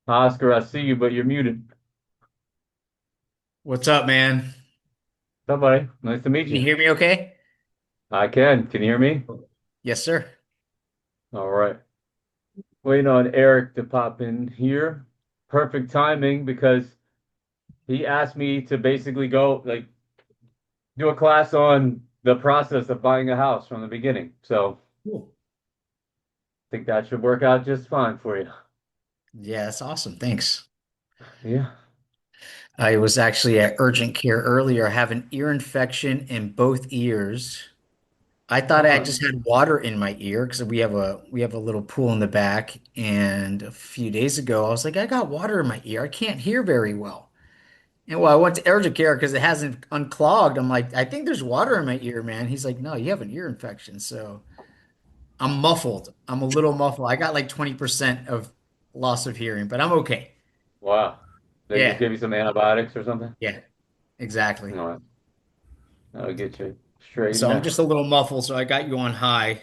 Oscar, I see you, but you're muted. What's up, man? Somebody, nice to meet Can you you. hear me okay? I can. Can you hear me? Yes, sir. All right. Waiting on Eric to pop in here. Perfect timing because he asked me to basically go do a class on the process of buying a house from the beginning. So Cool. I think that should work out just fine for you. Yeah, that's awesome. Thanks. Yeah. I was actually at urgent care earlier, have an ear infection in both ears. I thought I Oh, just had water in my ear because we have a little pool in the back. And a few days ago, I was like, I got water in my ear. I can't hear very well. And well, I went to urgent care because it hasn't unclogged. I'm like, I think there's water in my ear, man. He's like, no, you have an ear infection. So I'm muffled. I'm a little muffled. I got like 20% of loss of hearing, but I'm okay. wow. They just Yeah. give you some antibiotics or something? Yeah. Exactly. No, that'll get you So straightened I'm just out. a little muffled, so I got you on high.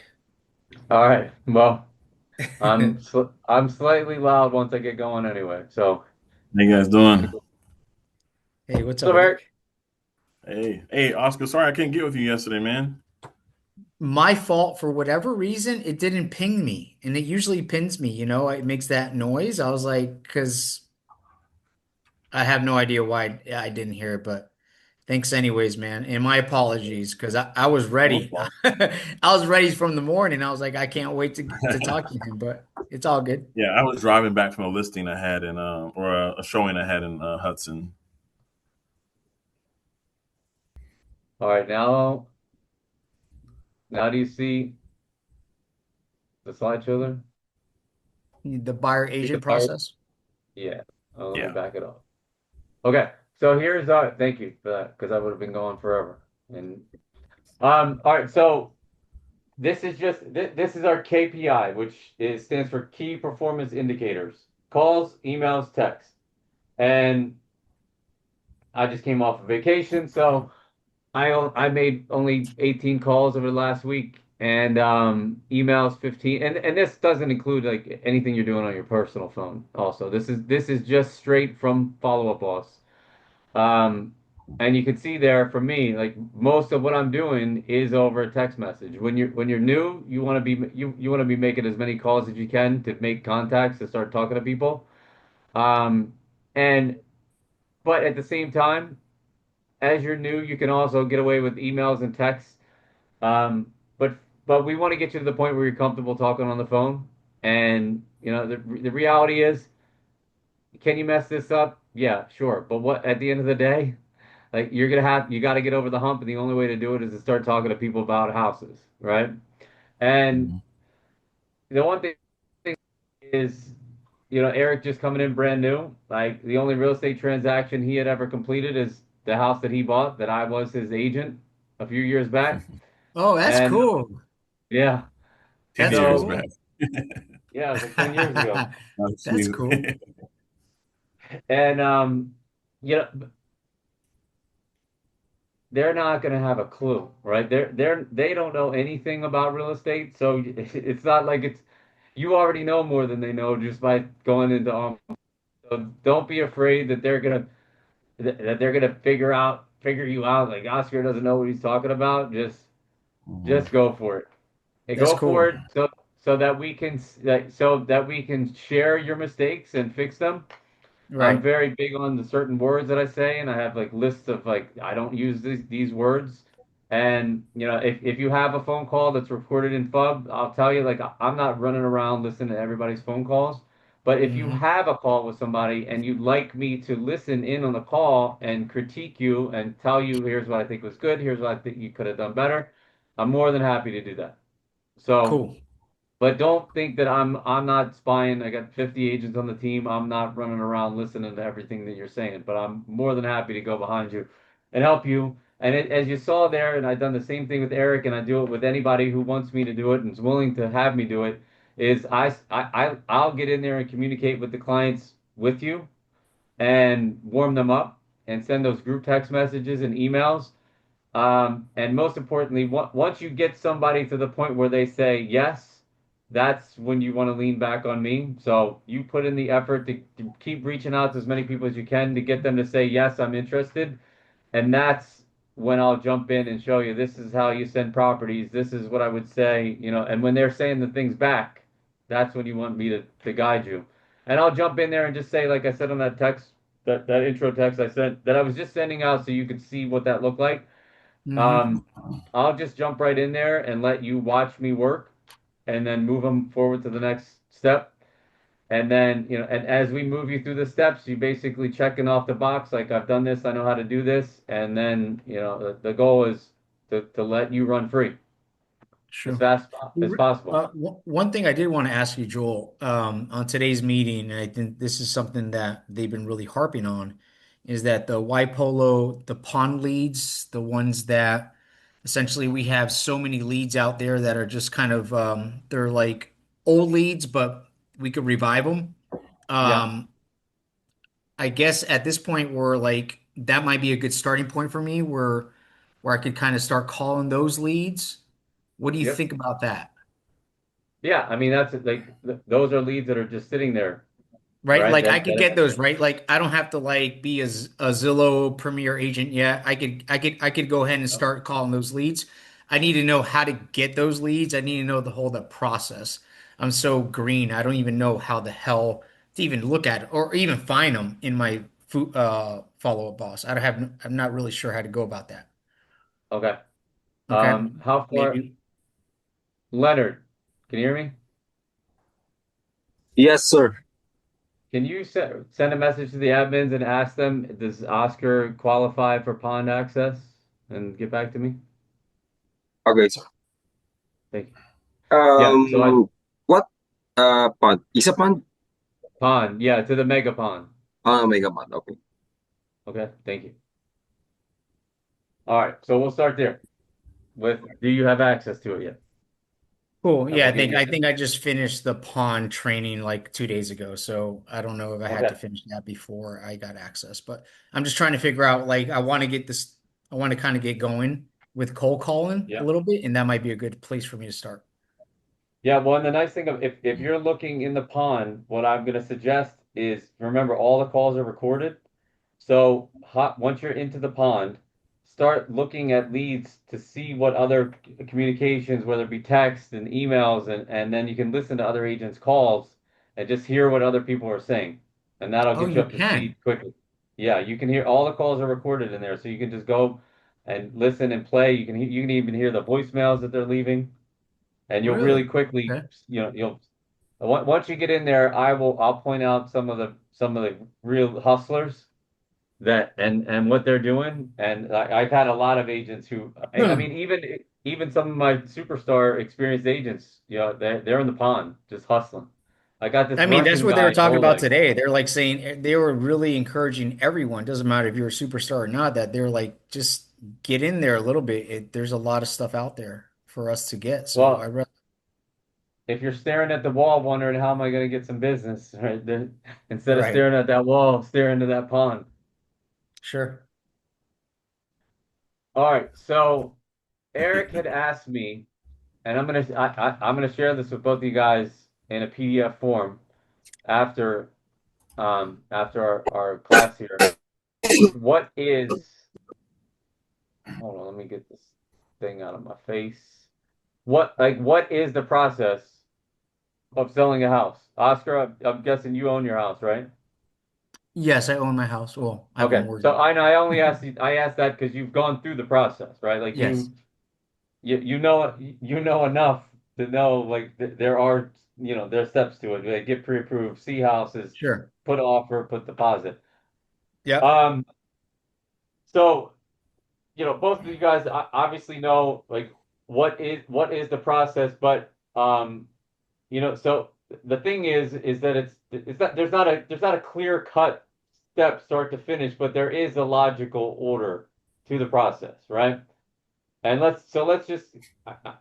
All right. Well, I'm slightly loud once I get going anyway. So, How you guys doing? Hey, what's up, so buddy? Eric, Hey, Oscar. Sorry I couldn't get with you yesterday, man. My fault for whatever reason, it didn't ping me. And it usually pings me, it makes that noise. I was like, because I have no idea why I didn't hear it, but thanks anyways, man. And my apologies, because I was No ready. problem. I was ready from the morning. I was like, I can't wait to talk to him, but it's all good. Yeah, I was driving back from a listing I had in, or a showing I had in Hudson. all right, now do you see the slideshow there? The buyer See the agent fire? process. Yeah. Oh, let me Yeah. back it up. Okay, so here's our thank you for that because I would have been going forever. And all right, so this is our KPI, which stands for Key Performance Indicators: calls, emails, texts. And I just came off of vacation, so I made only 18 calls over the last week and emails 15, and this doesn't include like anything you're doing on your personal phone. Also, this is just straight from Follow Up Boss. Um, and you can see there for me, like most of what I'm doing is over a text message. When you're new, you want to be making as many calls as you can to make contacts to start talking to people. Um, and but at the same time, as you're new, you can also get away with emails and texts. Um, but but we want to get you to the point where you're comfortable talking on the phone. And the reality is, can you mess this up? Yeah, sure. But what at the end of the day, like you got to get over the hump, and the only way to do it is to start talking to people about houses, right? And Mhm. the one thing is, Eric just coming in brand new. Like the only real estate transaction he had ever completed is the house that he bought that I was his agent a few years back. Oh, that's And cool. yeah, 10 That's years so back. cool. yeah, it was like 10 years ago. Oh, That's shoot. cool. And you know, they're not going to have a clue, right? They don't know anything about real estate, so it's not like it's you already know more than they know just by going into so don't be afraid that they're gonna figure you out. Like Oscar doesn't know what he's talking about. Just Mhm. go for it. Hey, That's go for cool. it so that we can share your mistakes and fix them. I'm Right. very big on the certain words that I say, and I have like lists of like I don't use these words. And if you have a phone call that's recorded in FUB, I'll tell you like I'm not running around listening to everybody's phone calls. But if you Hmm. have a call with somebody and you'd like me to listen in on the call and critique you and tell you here's what I think was good, here's what I think you could have done better, I'm more than happy to do that. So Cool. but don't think that I'm not spying. I got 50 agents on the team. I'm not running around listening to everything that you're saying, but I'm more than happy to go behind you and help you. And as you saw there, and I've done the same thing with Eric, and I do it with anybody who wants me to do it and is willing to have me do it, is I'll get in there and communicate with the clients with you and warm them up and send those group text messages and emails. And most importantly, once you get somebody to the point where they say yes, that's when you want to lean back on me. So you put in the effort to keep reaching out to as many people as you can to get them to say, yes, I'm interested. And that's when I'll jump in and show you this is how you send properties. This is what I would say, and when they're saying the things back, that's when you want me to guide you. And I'll jump in there and just say, like I said on that text, that intro text I sent, that I was just sending out so you could see what that looked like. Hmm. Um, I'll just jump right in there and let you watch me work and then move them forward to the next step. And then, and as we move you through the steps, you basically checking off the box, like I've done this, I know how to do this. And then, the goal is to let you run free as Sure. fast as possible. One thing I did want to ask you, Joel, on today's meeting, and I think this is something that they've been really harping on, is that the Y Polo, the pond leads, the ones that essentially we have so many leads out there that are just kind of they're like old leads, but we could revive them. Yeah. Um, I guess at this point, we're like that might be a good starting point for me, where I could kind of start calling those leads. What do you Yep. think about that? Yeah. I mean, that's like those are leads that are just sitting there, Right? right? Like I That could that get those, right? Like I don't have to like be a Zillow Premier agent yet. I could go ahead and start calling those leads. I need to know how to get those leads. I need to know the whole process. I'm so green. I don't even know how the hell to even look at it or even find them in my follow-up boss. I don't have I'm not really sure how to go about that. okay. Okay? How far, Maybe. Leonard? Can you hear me? Yes, sir. Can you send a message to the admins and ask them, does Oscar qualify for pond access? And get back to me. Okay, sir. Thank you. Yeah. So I Um, what? Pond. Isa pond? pond. Yeah, to the mega pond. Mega pond. Okay. Okay. Thank you. All right. So we'll start there with, do you have access to it yet? Cool. And Yeah, we'll I get think you. I think I just finished the pawn training like 2 days ago, so I don't know if I had to Okay. finish that before I got access. But I'm just trying to figure out like I want to kind of get going with cold calling a Yeah. little bit, and that might be a good place for me to start. Yeah, well, and the nice thing of if you're looking in the pond, what I'm going to suggest is remember all the calls are recorded. So once you're into the pond, start looking at leads to see what other communications, whether it be text and emails, and then you can listen to other agents' calls and just hear what other people are saying, and that'll Oh, get you you up to can. speed quickly. Yeah, you can hear all the calls are recorded in there, so you can just go and listen and play. You can even hear the voicemails that they're leaving and you'll really Really? quickly, Okay. you'll once you get in there, I'll point out some of the real hustlers that and what they're doing. And I've had a lot of agents who, I Huh. mean, even some of my superstar experienced agents, they're in the pond just hustling. I got this I mean, that's Russian what they were guy, talking about Oleg. today. They're like saying they were really encouraging everyone. Doesn't matter if you're a superstar or not, that they're like just get in there a little bit. There's a lot of stuff out there for us to get. So I Well, read. if you're staring at the wall wondering how am I going to get some business, right? Instead of Right. staring at that wall, stare into that pond. Sure. All right, so Eric had asked me, and I'm gonna share this with both of you guys in a PDF form after after our class here. What is hold on, let me get this thing out of my face. What is the process of selling a house? Oscar, I'm guessing you own your house, right? Yes, I own my house. Well, I have a Okay, so mortgage. I only I asked that because you've gone through the process, right? Like Yes, you know enough to know like there are there's steps to it. Like, get pre-approved, see houses, sure. put offer, put deposit. Yep. Um, so both of you guys obviously know like what is the process, but so the thing is that it's not there's not a clear cut step start to finish, but there is a logical order to the process, right? And let's just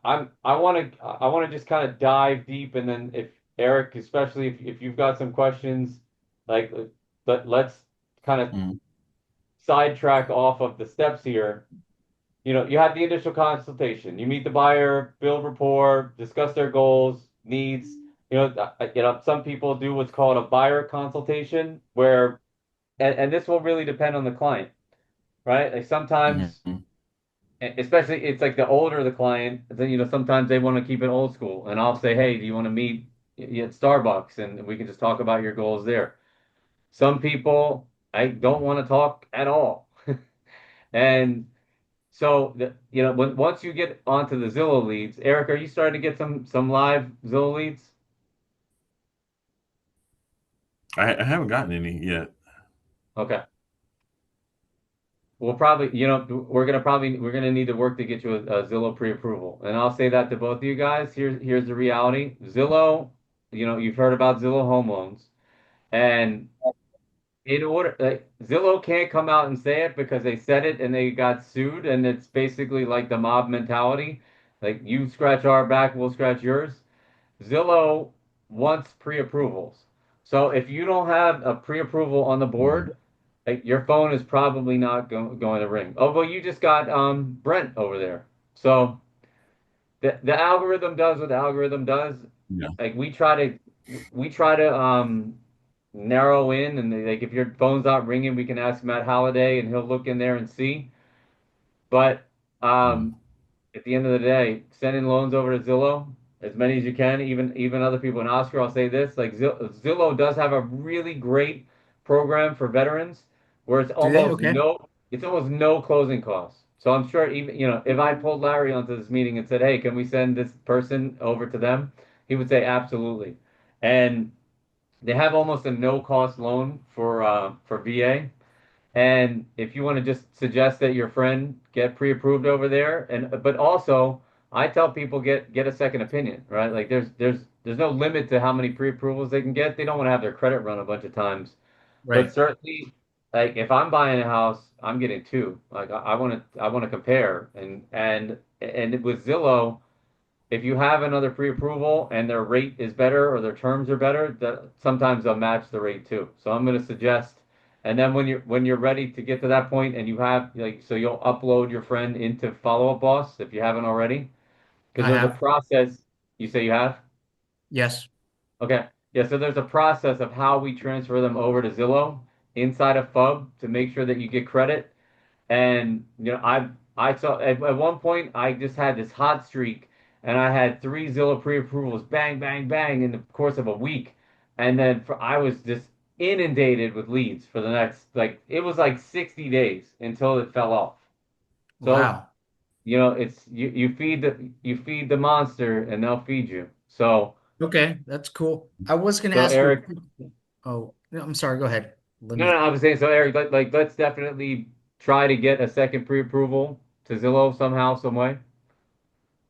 I want to just kind of dive deep, and then if Eric, especially if you've got some questions, like let's kind of Mhm. sidetrack off of the steps here. You have the initial consultation. You meet the buyer, build rapport, discuss their goals. needs, some people do what's called a buyer consultation, where, and this will really depend on the client, right? Like sometimes, Mhm. especially it's like the older the client, then sometimes they want to keep it old school, and I'll say, hey, do you want to meet at Starbucks, and we can just talk about your goals there. Some people I don't want to talk at all, and so once you get onto the Zillow leads, Eric, are you starting to get some live Zillow leads? I haven't gotten any yet. Okay. We'll probably, we're gonna need to work to get you a Zillow pre-approval. And I'll say that to both of you guys. Here's the reality. Zillow, you've heard about Zillow home loans. And in order, like, Zillow can't come out and say it because they said it and they got sued, and it's basically like the mob mentality. Like, you scratch our back, we'll scratch yours. Zillow wants pre-approvals. So if you don't have a pre-approval on the Mhm. board, like, your phone is probably not going to ring. Oh, well, you just got Brent over there. So the algorithm does what the algorithm does. Yeah. Like, we try to narrow in, and like, if your phone's not ringing, we can ask Matt Halliday and he'll look in there and see. But Mhm. um, at the end of the day, sending loans over to Zillow as many as you can, even other people. And Oscar, I'll say this: like, Zillow does have a really great program for veterans, where Do they? Okay. it's almost no closing costs. So I'm sure, even if I pulled Larry onto this meeting and said, "Hey, can we send this person over to them?" He would say absolutely. And they have almost a no cost loan for VA. And if you want to just suggest that your friend get pre-approved over there, but also I tell people get a second opinion, right? Like, there's no limit to how many pre-approvals they can get. They don't want to have their credit run a bunch of times, but Right. certainly, like, if I'm buying a house, I'm getting two. Like, I want to compare, and with Zillow, if you have another pre-approval and their rate is better or their terms are better, that sometimes they'll match the rate too. So I'm going to suggest, and then when you're ready to get to that point, and you have, like, so you'll upload your friend into Follow Up Boss if you haven't already, because I there's a have. process. You say you have? Yes. Okay. Yeah, so there's a process of how we transfer them over to Zillow inside of FUB to make sure that you get credit. And I saw at one point I just had this hot streak, and I had three Zillow pre-approvals, bang, bang, bang, in the course of a week. And then I was just inundated with leads for the next, like, it was like 60 days until it fell off. So Wow. it's you feed the monster and they'll feed you. Okay, that's cool. I was going to So ask you a Eric, quick. Oh, no, I'm sorry. Go ahead. Let no, no, me. I was saying, so Eric, let's definitely try to get a second pre-approval to Zillow somehow, some way.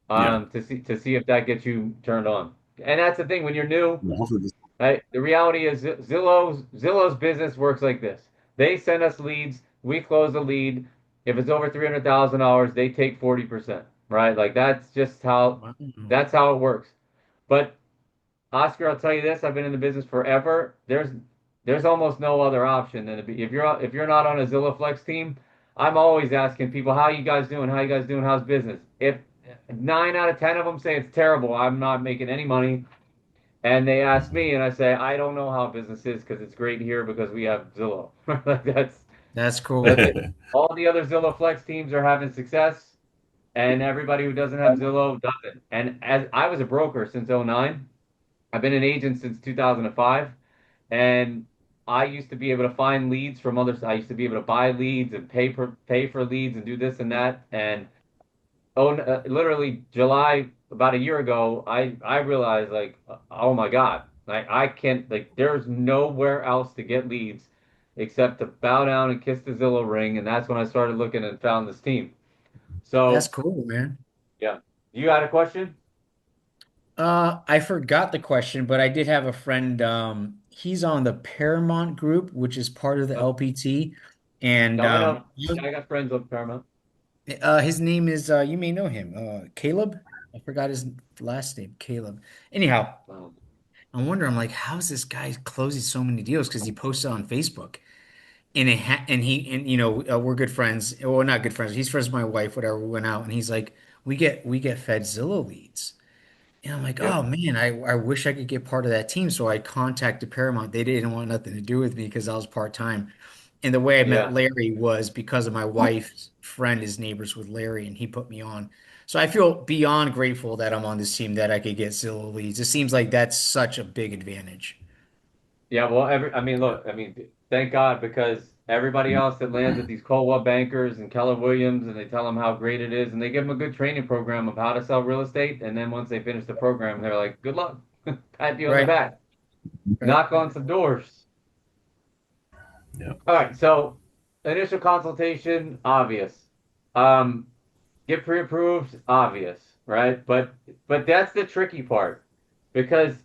Yeah. To see if that gets you turned on. And that's the thing when you're new, Yeah. Hopefully this. right? The reality is Zillow's business works like this. They send us leads, we close the lead. If it's over $300,000, they take 40%, right? Like, that's just how Wow. that's how it works. But Oscar, I'll tell you this, I've been in the business forever. There's almost no other option than to be, if you're not on a Zillow Flex team, I'm always asking people, how you guys doing? How you guys doing? How's business? If 9 out of 10 of them say it's terrible, I'm not making any money. And they ask Mhm. me, and I say, I don't know how business is because it's great here because we have Zillow. Like, That's that's cool. it. All the other Zillow Flex teams are having success, and everybody who doesn't have Zillow doesn't. And as I was a broker since '09, I've been an agent since 2005, and I used to be able to find leads from others. I used to be able to buy leads and pay for leads and do this and that. And literally July, about a year ago, I realized, like, oh my God, like, I can't, like, there's nowhere else to get leads except to bow down and kiss the Zillow ring, and that's when I started looking and found this team. That's So cool, man. yeah, you had a question? I forgot the question, but I did have a friend. He's on the Paramount group, which is part of the Oh, LPT, and yeah, I know. I got friends on Paramount. his name is you may know him, Caleb. I forgot his last name, Caleb. Anyhow, Um, I'm wondering, I'm like, how's this guy closing so many deals? Because he posted on Facebook, and and we're good friends. Well, not good friends. He's friends with my wife. Whatever. We went out, and he's like, we get fed Zillow leads. And I'm like, oh Yep. man, I wish I could get part of that team. So I contacted Paramount. They didn't want nothing to do with me because I was part-time. And the way I met Yeah. Larry was because of my wife's friend is neighbors with Larry, and he put me on. So I feel beyond grateful that I'm on this team that I could get Zillow leads. It seems like that's such a big advantage. Yeah, well, I mean, look, I mean, thank God because everybody else that lands at these Coldwell Bankers and Keller Williams and they tell them how great it is and they give them a good training program of how to sell real estate. And then once they finish the program, they're like, good luck, pat you on the Right, back, right. knock on some doors. Yeah. All right, so initial consultation, obvious. Um, get pre-approved, obvious, right? But that's the tricky part because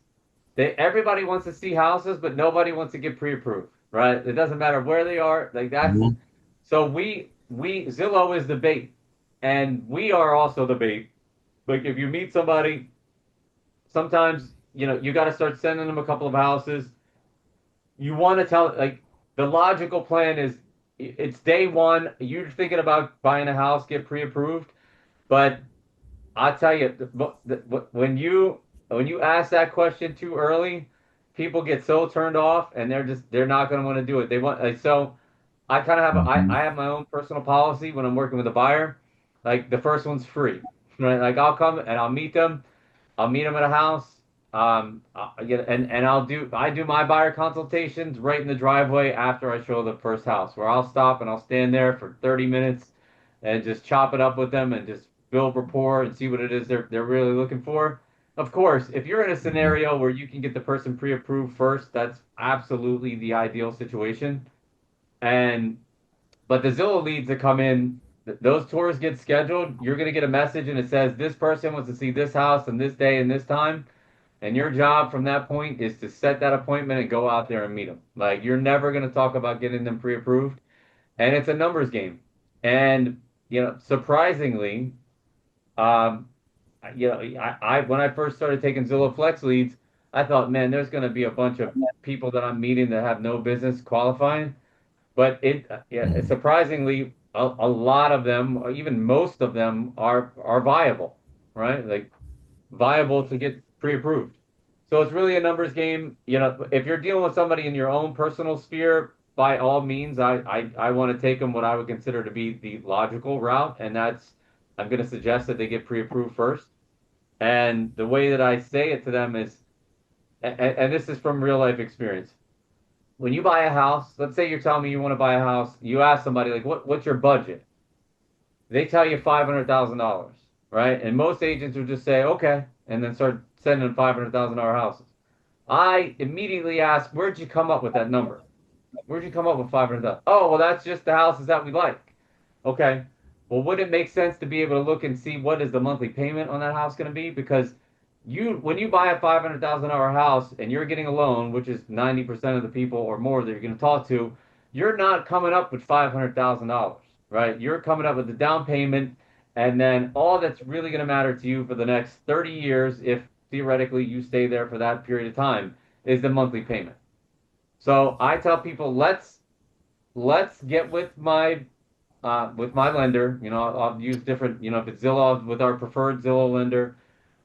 everybody wants to see houses, but nobody wants to get pre-approved, right? It doesn't matter where they are. Like that's Mhm. so we Zillow is the bait, and we are also the bait. Like if you meet somebody, sometimes you got to start sending them a couple of houses. You want to tell like the logical plan is it's day one. You're thinking about buying a house, get pre-approved, but I'll tell you, when you ask that question too early, people get so turned off, and they're not going to want to do it. They want like, so. I kind of have I Mhm. have my own personal policy when I'm working with a buyer. Like the first one's free, right? Like I'll come and I'll meet them. I'll meet them at a house. And I do my buyer consultations right in the driveway after I show the first house, where I'll stop and I'll stand there for 30 minutes and just chop it up with them and just build rapport and see what it is they're really looking for. Of course, if you're in a Mhm. scenario where you can get the person pre-approved first, that's absolutely the ideal situation. And but the Zillow leads that come in, those tours get scheduled. You're going to get a message and it says this person wants to see this house and this day and this time. And your job from that point is to set that appointment and go out there and meet them. Like you're never going to talk about getting them pre-approved, and it's a numbers game. And surprisingly, um, I when I first started taking Zillow Flex leads, I thought, man, there's going to be a bunch of people that I'm meeting that have no business qualifying. But yeah, Mhm. surprisingly, a lot of them, or even most of them, are viable, right? Like viable to get pre-approved. So it's really a numbers game. If you're dealing with somebody in your own personal sphere, by all means, I want to take them what I would consider to be the logical route, and that's I'm going to suggest that they get pre-approved first. And the way that I say it to them is, and this is from real life experience when you buy a house, let's say you're telling me you want to buy a house, you ask somebody like, what's your budget? They tell you $500,000, right? And most agents would just say, okay, and then start sending $500,000 houses. I immediately ask, where'd you come up with that number? Where'd you come up with 500,000? Oh, well, that's just the houses that we like. Okay. Well, would it make sense to be able to look and see what is the monthly payment on that house going to be? Because when you buy a $500,000 house and you're getting a loan, which is 90% of the people or more that you're going to talk to, you're not coming up with $500,000, right? You're coming up with the down payment, and then all that's really going to matter to you for the next 30 years, if theoretically you stay there for that period of time, is the monthly payment. So I tell people, let's get with my lender. I'll use different. If it's Zillow with our preferred Zillow lender,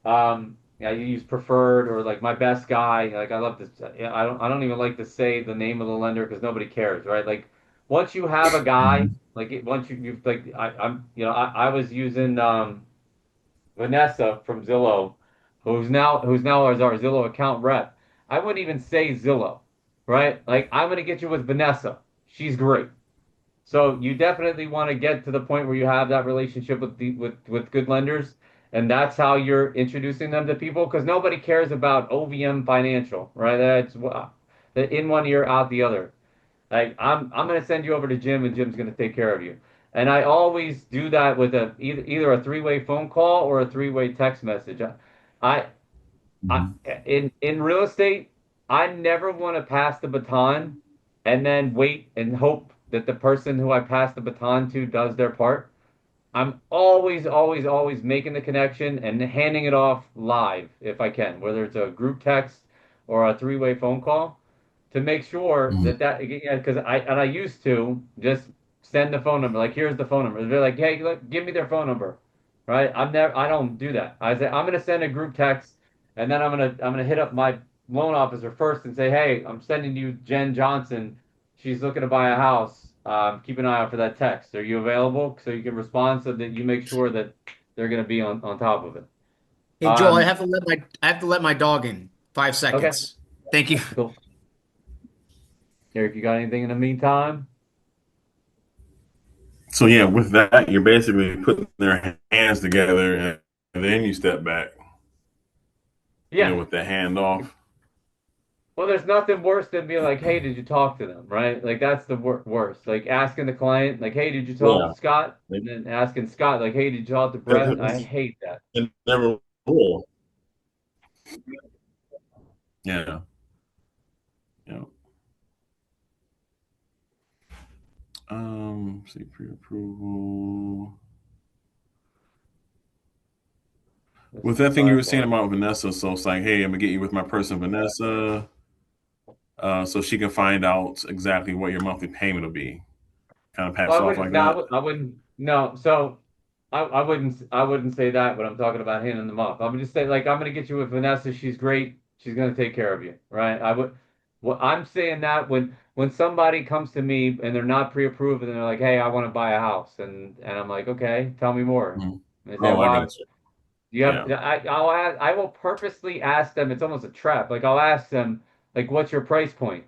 I use preferred or like my best guy. Like I love this. I don't even like to say the name of the lender because nobody cares, right? Like once you have a guy, Mhm. like once you like I was using Vanessa from Zillow, who's now as our Zillow account rep. I wouldn't even say Zillow, right? Like I'm gonna get you with Vanessa. She's great. So you definitely want to get to the point where you have that relationship with good lenders, and that's how you're introducing them to people because nobody cares about OVM financial, right? That's the in one ear out the other. Like I'm gonna send you over to Jim and Jim's gonna take care of you. And I always do that with either a three-way phone call or a three-way text message. I I Mhm. in real estate, I never want to pass the baton and then wait and hope that the person who I pass the baton to does their part. I'm always, always, always making the connection and handing it off live if I can, whether it's a group text or a three-way phone call, to make sure Mhm. that yeah, because I used to just send the phone number, like here's the phone number. They're like, hey, look, give me their phone number, right? I don't do that. I say I'm gonna send a group text. and then I'm gonna hit up my loan officer first and say, hey, I'm sending you Jen Johnson. She's looking to buy a house. Keep an eye out for that text. Are you available? So you can respond so that you make sure that they're gonna be on top of it. Hey Joel, Um, I have to let my dog in. Five okay, seconds. Thank you. cool. Eric, you got anything in the meantime? So yeah, with that, you're basically putting their hands together, and then you step back. Yeah. With the handoff. Well, there's nothing worse than being like, "Hey, did you talk to them?" Right? Like that's the worst. Like asking the client, like, "Hey, did you talk Yeah, to Scott?" And then asking Scott, like, "Hey, did you talk to Brett?" I hate that. it never will. Yeah, yeah. See pre-approval. This With is that thing you were saying sidebar. about Vanessa, so it's like, hey, I'm gonna get you with my person Vanessa, so she can find out exactly what your monthly payment will be. Kind of Well, pass I off wouldn't. like No, that. I wouldn't. No. So I wouldn't. I wouldn't say that when I'm talking about handing them off. I would just say like, I'm gonna get you with Vanessa. She's great. She's gonna take care of you. Right? I would. Well, I'm saying that when somebody comes to me and they're not pre-approved and they're like, "Hey, I want to buy a house," and I'm like, "Okay, tell me more." Mhm. And they say, Oh, I "Well, got you. you have." Yeah. I will purposely ask them. It's almost a trap. Like I'll ask them, like, "What's your price point?"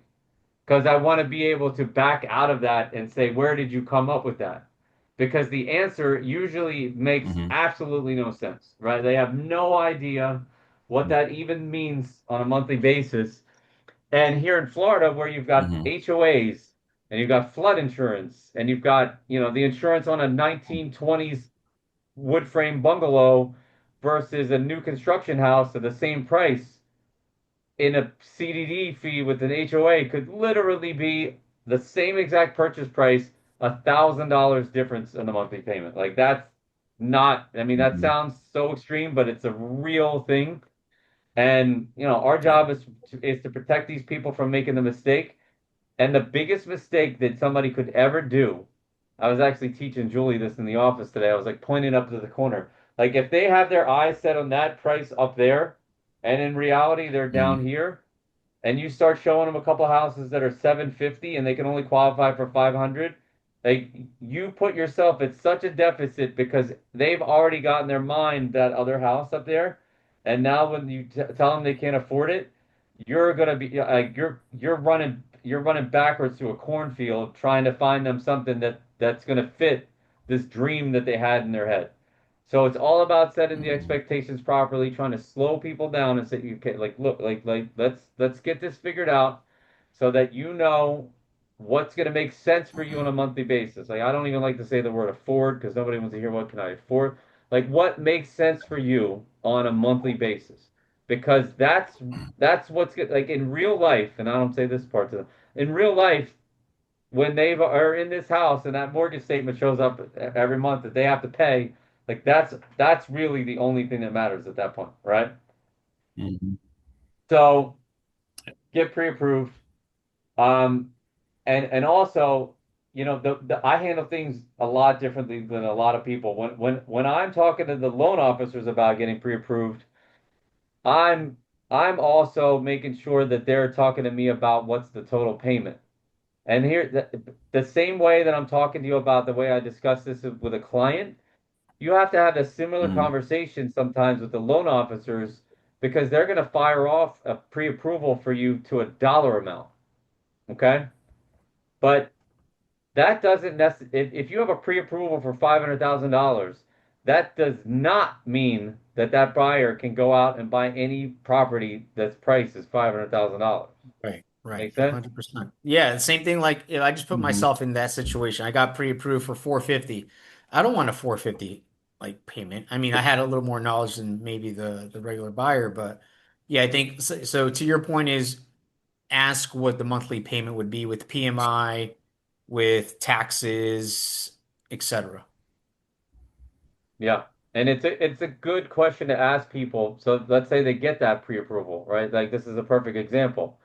Because I want to be able to back out of that and say, where did you come up with that? Because the answer usually makes Hmm. absolutely no sense, right? They have no idea what that even means on a monthly basis. And here in Florida, where you've got Hmm. HOAs and you've got flood insurance and you've got, the insurance on a 1920s wood frame bungalow versus a new construction house at the same price, in a CDD fee with an HOA could literally be the same exact purchase price, $1,000 difference in the monthly payment. Like that's not, I mean, that Hmm. sounds so extreme, but it's a real thing. And our Yeah. job is to protect these people from making the mistake. And the biggest mistake that somebody could ever do, I was actually teaching Julie this in the office today. I was like pointing up to the corner. Like if they have their eyes set on that price up there, and in reality they're Hmm. down here, and you start showing them a couple houses that are 750 and they can only qualify for 500, like you put yourself at such a deficit because they've already got in their mind that other house up there, and now when you tell them they can't afford it, you're gonna be like you're running backwards through a cornfield trying to find them something that's gonna fit this dream that they had in their head. So it's all about setting the Hmm. expectations properly, trying to slow people down and say, okay, like, look, like let's get this figured out so that you know what's going to make sense for you on a monthly basis. Like I don't even like to say the word afford because nobody wants to hear what can I afford. Like what makes sense for you on a monthly basis, because that's what's good. Like in real life, and I don't say this part to them. In real life, when they are in this house and that mortgage statement shows up every month that they have to pay, like that's really the only thing that matters at that point, right? Hmm. So get pre-approved. Um, and also, I handle things a lot differently than a lot of people. When I'm talking to the loan officers about getting pre-approved, I'm I'm also making sure that they're talking to me about what's the total payment. And here, the same way that I'm talking to you about the way I discuss this with a client, you have to have a similar Hmm. conversation sometimes with the loan officers because they're going to fire off a pre-approval for you to a dollar amount. Okay. But that doesn't necessarily, if you have a pre-approval for $500,000, that does not mean that that buyer can go out and buy any property that's priced as $500,000. Right, right, Make sense? 100%. Yeah, the same thing like if I just put Hmm. myself in that situation. I got pre-approved for 450. I don't want a 450 like payment. I mean, I had a little more knowledge than maybe the regular buyer, but yeah, I think so, so to your point is ask what the monthly payment would be with PMI, with taxes, etc. Yeah. And it's a good question to ask people. So let's say they get that pre-approval, right? Like this is a perfect example.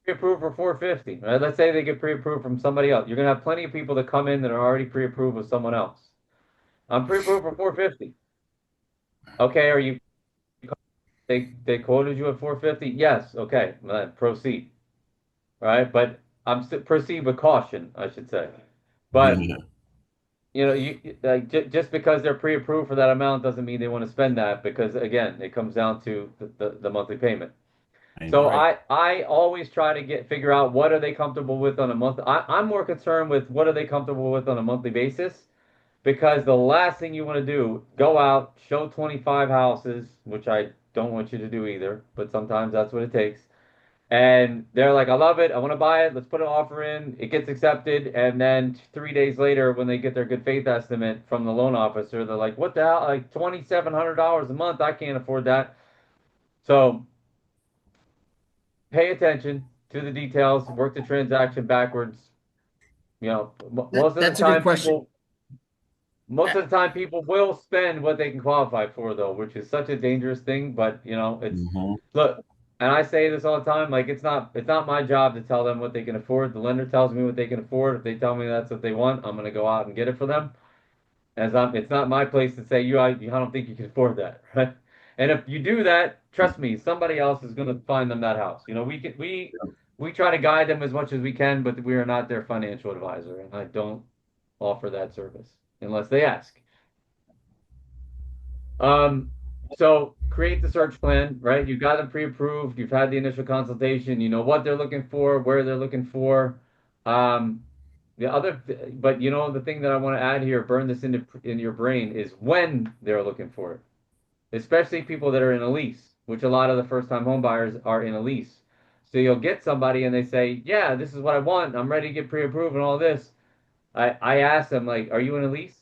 Pre-approved for 450, right? Let's say they get pre-approved from somebody else. You're gonna have plenty of people that come in that are already pre-approved with someone else. I'm pre-approved for 450. Okay, are you they quoted you at 450. Yes, okay, proceed. Right, but proceed with caution, I should say. But Yeah. you like just because they're pre-approved for that amount doesn't mean they want to spend that because again, it comes down to the monthly payment. Ain't So right. I always try to figure out what are they comfortable with on a month. I'm more concerned with what are they comfortable with on a monthly basis because the last thing you want to do, go out, show 25 houses, which I don't want you to do either, but sometimes that's what it takes. And they're like, I love it. I want to buy it. Let's put an offer in. It gets accepted. And then 3 days later, when they get their good faith estimate from the loan officer, they're like, what the hell? Like $2,700 a month. I can't afford that. So pay attention to the details, work the transaction backwards. That's a good question. Most Uh, of the time people will spend what they can qualify for though, which is such a dangerous thing, but it's Hmm. look, and I say this all the time, like it's not my job to tell them what they can afford. The lender tells me what they can afford. If they tell me that's what they want, I'm going to go out and get it for them. It's not my place to say I don't think you can afford that, right? And if you do that, trust me, somebody else is going to find them that house. We try to guide them as much as we can, but we are not their financial advisor, and I don't offer that service unless they ask. Um, so create the search plan, right? You've got them pre-approved. You've had the initial consultation. You know what they're looking for, where they're looking for. Um, but the thing that I want to add here, burn this in your brain, is when they're looking for it, especially people that are in a lease, which a lot of the first-time home buyers are in a lease. So you'll get somebody and they say, "Yeah, this is what I want. I'm ready to get pre-approved and all this." I ask them like, "Are you in a lease?"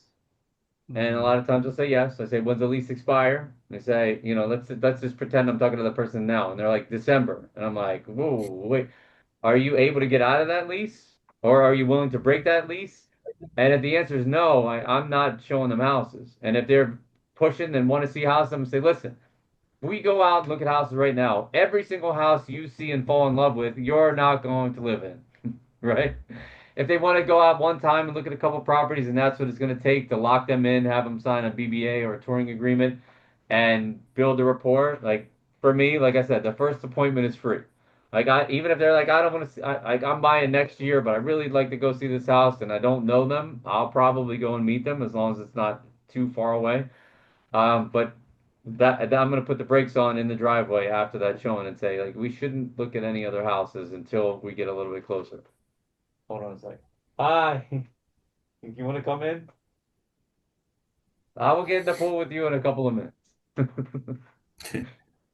And a Mhm. lot of times they'll say yes. I say, when's the lease expire? They say, let's just pretend I'm talking to the person now. And they're like, December. And I'm like, whoa, wait, are you able to get out of that lease? Or are you willing to break that lease? And if the answer is no, I'm not showing them houses. And if they're pushing and want to see houses, I'm gonna say, listen, we go out and look at houses right now. Every single house you see and fall in love with, you're not going to live in, right? If they want to go out one time and look at a couple properties and that's what it's going to take to lock them in, have them sign a BBA or a touring agreement and build a rapport, like for me, like I said, the first appointment is free. Like even if they're like, I don't want to see, I'm buying next year, but I really like to go see this house and I don't know them, I'll probably go and meet them as long as it's not too far away. But I'm going to put the brakes on in the driveway after that showing and say, like, we shouldn't look at any other houses until we get a little bit closer. Hold on a second. Hi. You want to come in? I will get in the pool with you in a couple of minutes.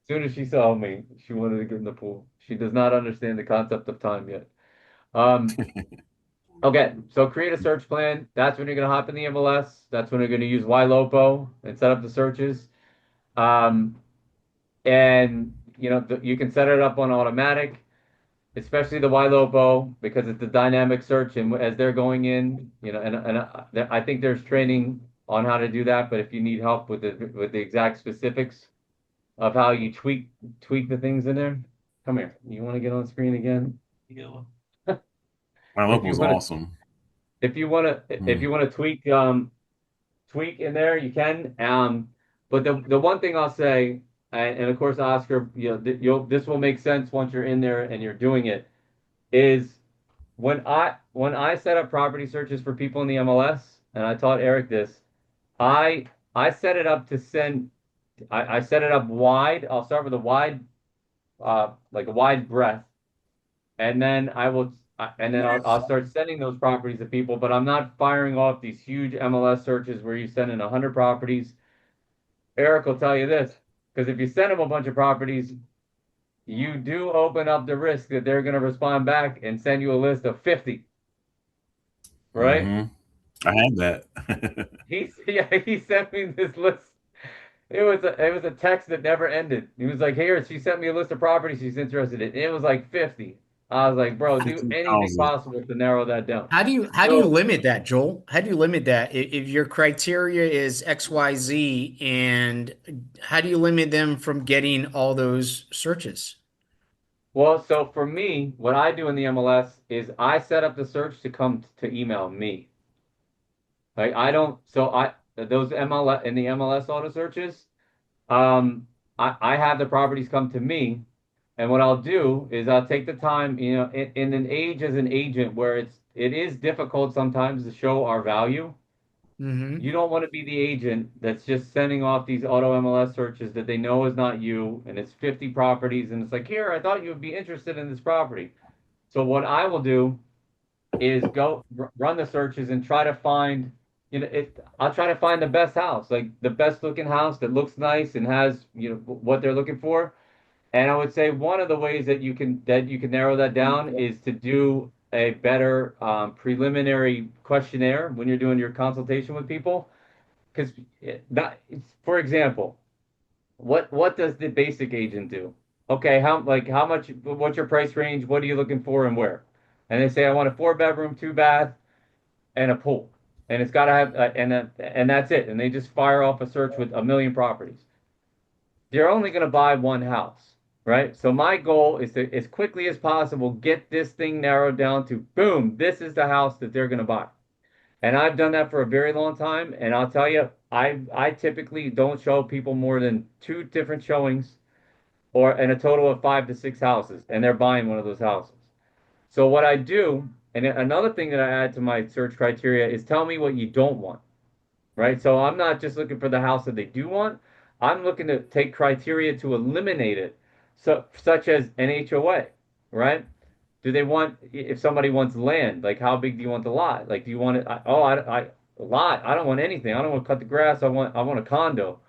As soon as she saw me, she wanted to get in the pool. She does not understand the concept of time yet. Um, okay, so create a search plan. That's when you're going to hop in the MLS. That's when you're going to use YLOPO and set up the searches. Um, and you can set it up on automatic, especially the YLOPO because it's a dynamic search. And as they're going in, I think there's training on how to do that. But if you need help with the exact specifics of how you tweak the things in there, come here. You want to get on screen again? Yeah. My If local you is want to, awesome. if you want to tweak in there, you can. But the one thing I'll say, and of course, Oscar, this will make sense once you're in there and you're doing it. Is when I set up property searches for people in the MLS, and I taught Eric this, I I set it up to send. I set it up wide. I'll start with a wide, like a wide breadth, and then I'll start sending those properties to people. But I'm not firing off these huge MLS searches where you send in 100 properties. Eric will tell you this because if you send them a bunch of properties, you do open up the risk that they're going to respond back and send you a list of 50, right? Hmm. I had that. He sent me this list. It was a text that never ended. He was like, "Here, she sent me a list of properties she's interested in." It was like 50. I was like, "Bro, do anything 50,000. possible to narrow that down." How do you So, limit that, Joel? How do you limit that? If your criteria is XYZ, and how do you limit them from getting all those searches? so for me, what I do in the MLS is I set up the search to come to email me. Like I don't, so I those MLS in the MLS auto searches. Um, I have the properties come to me, and what I'll do is I'll take the time, in an age as an agent where it is difficult sometimes to show our value. Mm-hmm. You don't want to be the agent that's just sending off these auto MLS searches that they know is not you, and it's 50 properties, and it's like, here, I thought you would be interested in this property. So what I will do is go run the searches and try to find, I'll try to find the best house, like the best looking house that looks nice and has, what they're looking for. And I would say one of the ways that you can narrow that down is to do a better preliminary questionnaire when you're doing your consultation with people. Because for example, what does the basic agent do? Okay, how much? What's your price range? What are you looking for and where? And they say I want a 4 bedroom, 2 bath, and a pool, and it's got to have and that's it. And they just fire off a search with a million properties. They're only going to buy one house, right? So my goal is to, as quickly as possible, get this thing narrowed down to boom, this is the house that they're going to buy. And I've done that for a very long time. And I'll tell you, I typically don't show people more than two different showings or in a total of 5 to 6 houses, and they're buying one of those houses. So what I do, and another thing that I add to my search criteria is tell me what you don't want, right? So I'm not just looking for the house that they do want. I'm looking to take criteria to eliminate it, so such as an HOA, right? Do they want, if somebody wants land, like how big do you want the lot? Like, do you want it? A lot. I don't want anything. I don't want to cut the grass. I want a condo,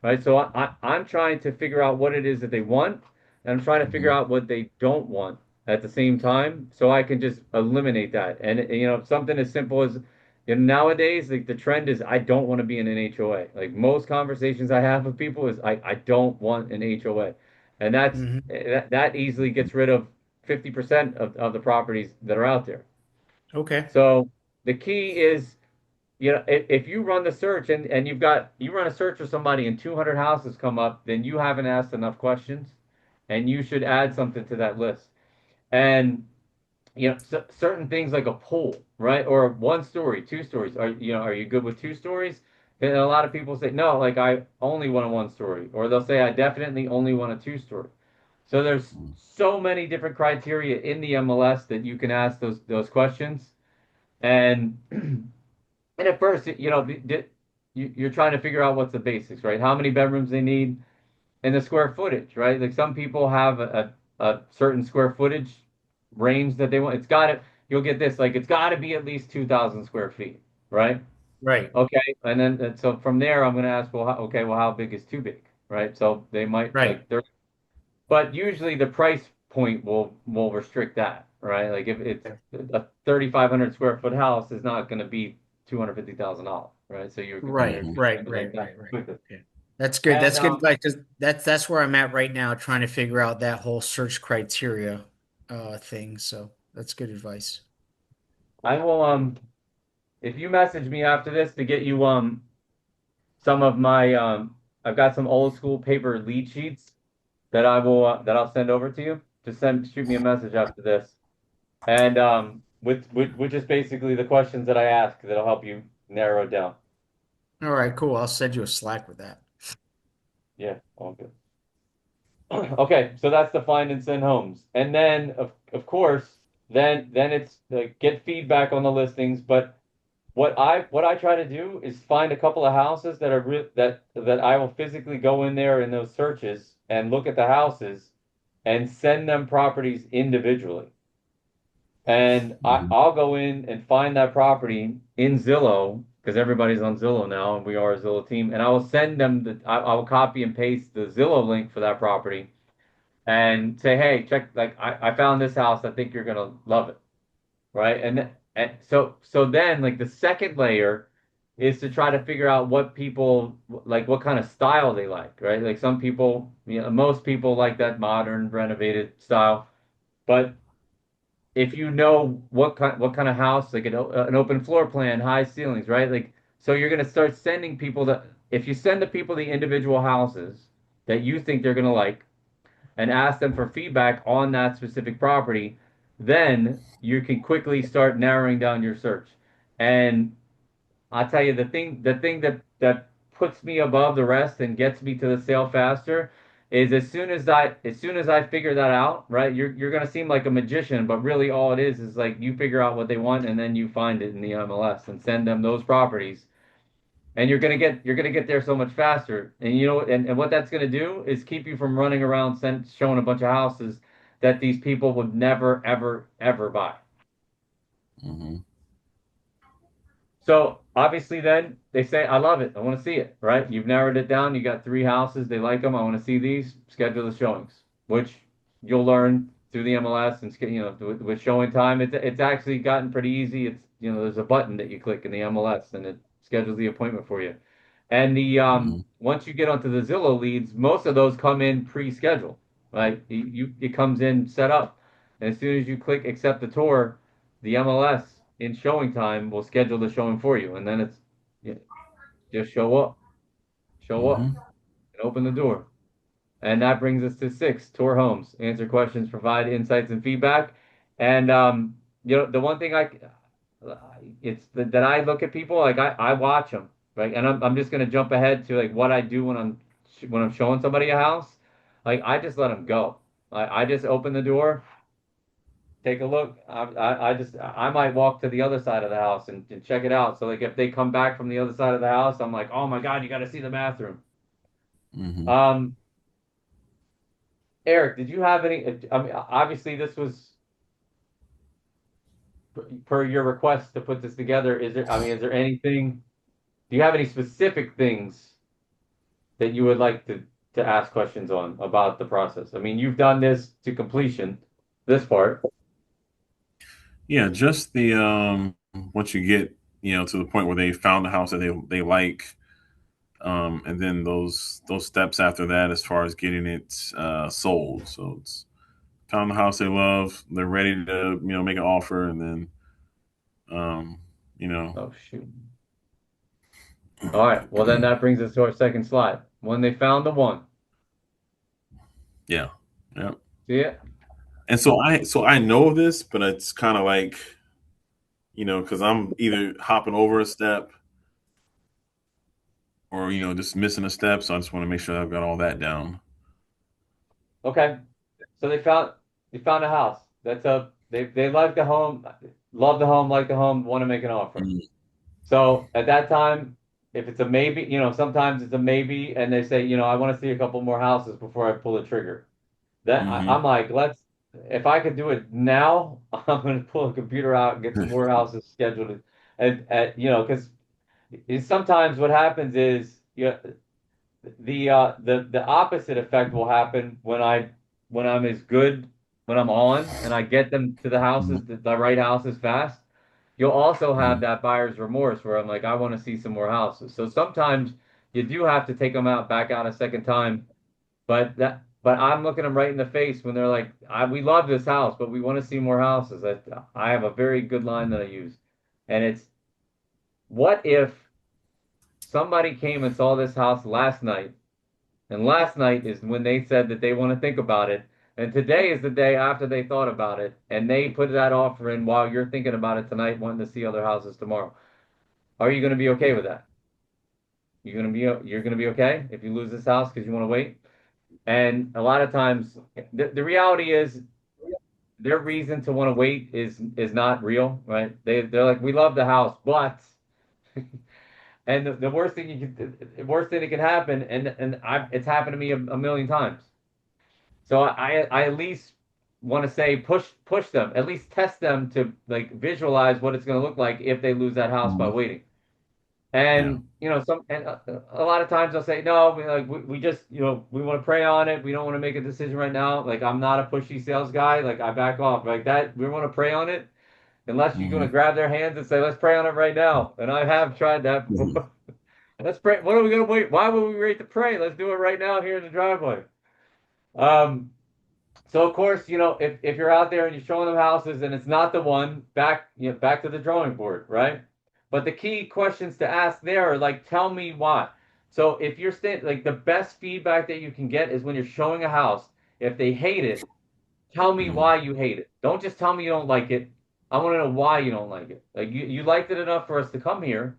right? So I'm trying to figure out what it is that they want, and I'm trying to figure Mhm. out what they don't want at the same time, so I can just eliminate that. And something as simple as, nowadays, like the trend is I don't want to be in an HOA. Like most conversations I have with people is I don't want an HOA, and Mm-hmm. that easily gets rid of 50% of the properties that are out there. Okay. So the key is, if you run the search and you run a search for somebody and 200 houses come up, then you haven't asked enough questions, and you should add something to that list. And certain things like a pool, right? Or 1 story, 2 stories. Are you good with 2 stories? And a lot of people say, no, like I only want a 1 story. Or they'll say, I definitely only want a 2 story. So there's so many different criteria in the MLS that you can ask those questions. And and at first, you're trying to figure out what's the basics, right? How many bedrooms they need and the square footage, right? Like some people have a certain square footage range that they want. You'll get this, like it's got to be at least 2,000 square feet, right? Right. Okay. And then, so from there, I'm going to ask, well, okay, well, how big is too big, right? So they might Right. but usually the price point will restrict that, right? Like if it's a 3,500 square foot house is not going to be $250,000, right? So you're Right. Mhm. Right. like Right. that Right. Right. quickly. Okay. That's good. And That's good advice, 'cause that's where I'm at right now, trying to figure out that whole search criteria thing. So that's good advice. I will if you message me after this to get you some of my I've got some old school paper lead sheets that I'll send over to you. Just shoot me a message after this. And with just basically the questions that I ask that'll help you narrow it down. All right, cool. I'll send you a Slack with that. Yeah, all good. Okay, so that's the find and send homes. And then of course, then it's get feedback on the listings, but what I try to do is find a couple of houses that are that I will physically go in there in those searches and look at the houses and send them properties individually. And Mhm. I'll go in and find that property in Zillow because everybody's on Zillow now and we are a Zillow team. And I will send them I will copy and paste the Zillow link for that property and say, hey, check, like I found this house. I think you're gonna love it, right? And so then like the second layer is to try to figure out what people like, what kind of style they like, right? Like some people, most people like that modern renovated style, but if you know what kind of house, like an open floor plan, high ceilings, right? Like so you're gonna start sending people that if you send the people the individual houses that you think they're gonna like and ask them for feedback on that specific property, then you can quickly start narrowing down your search. And I'll tell you the thing that puts me above the rest and gets me to the sale faster is as soon as I figure that out, right? You're gonna seem like a magician, but really all it is like you figure out what they want and then you find it in the MLS and send them those properties. And you're gonna get there so much faster. And and what that's gonna do is keep you from running around showing a bunch of houses that these people would never, ever, ever buy. Hmm. So obviously, then they say, "I love it. I want to see it." Right? You've narrowed it down. You got three houses. They like them. I want to see these. Schedule the showings, which you'll learn through the MLS and with showing time. It's actually gotten pretty easy. There's a button that you click in the MLS and it schedules the appointment for you. And the Hmm. once you get onto the Zillow leads, most of those come in pre-scheduled. Right? It comes in set up, and as soon as you click accept the tour, the MLS in showing time will schedule the showing for you, and then it's you just show up, Hmm. and open the door. And that brings us to six, tour homes, answer questions, provide insights and feedback. And the one thing that I look at people like I watch them, right? And I'm just gonna jump ahead to like what I do when I'm showing somebody a house. Like I just let them go. I just open the door, take a look. I might walk to the other side of the house and check it out. So like if they come back from the other side of the house, I'm like, oh my God, you got to see the bathroom. Hmm. Um, Eric, did you have any? I mean, obviously this was per your request to put this together. Is there anything? Do you have any specific things that you would like to ask questions on about the process? I mean, you've done this to completion, this part. Yeah, just the once you get to the point where they found the house that they like, and then those steps after that as far as getting it sold. So it's found the house they love, they're ready to make an offer, and then um, you know Oh shoot. All right. Well, then that brings us to our second slide. When they found the one, yeah, yeah. see it? And so I know this, but it's kind of like because I'm either hopping over a step or just missing a step. So I just want to make sure I've got all that down. Okay. So they found a house. They like the home, love the home, like the home, want to make an offer. Mm-hmm. So at that time, if it's a maybe, sometimes it's a maybe, and they say, I want to see a couple more houses before I pull the trigger. I'm like, if I could do it now, I'm going to pull a computer out and get some more houses scheduled. Because sometimes what happens is, the opposite effect will happen when I'm as good when I'm on and I get them to the houses, the right houses fast. You'll also have Hmm. that buyer's remorse where I'm like, I want to see some more houses. So sometimes you do have to take them back out a second time. But I'm looking them right in the face when they're like, we love this house, but we want to see more houses. I have a very good line that I use, and it's, what if somebody came and saw this house last night, and last night is when they said that they want to think about it, and today is the day after they thought about it, and they put that offer in while you're thinking about it tonight, wanting to see other houses tomorrow. Are you going to be okay with that? You're going to be okay if you lose this house because you want to wait? And a lot of times, the reality is their reason to want to wait is not real, right? They're like, we love the house, but and the worst thing that can happen, it's happened to me a million times. So I at least want to say push them, at least test them to like visualize what it's going to look like if they lose that house by Hmm. waiting. Yeah. And a lot of times they'll say no, we just we want to pray on it. We don't want to make a decision right now. Like I'm not a pushy sales guy. Like I back off like that. We want to pray on it unless you're going to Hmm. grab their hands and say let's pray on it right now. And I have tried that Hmm. before. Let's pray. What are we going to wait? Why would we wait to pray? Let's do it right now here in the driveway. Um, so of course, if you're out there and you're showing them houses and it's not the one, back to the drawing board, right? But the key questions to ask there are like, tell me why. So if you're like the best feedback that you can get is when you're showing a house. If they hate it, tell me Hmm. why you hate it. Don't just tell me you don't like it. I want to know why you don't like it. Like you liked it enough for us to come here.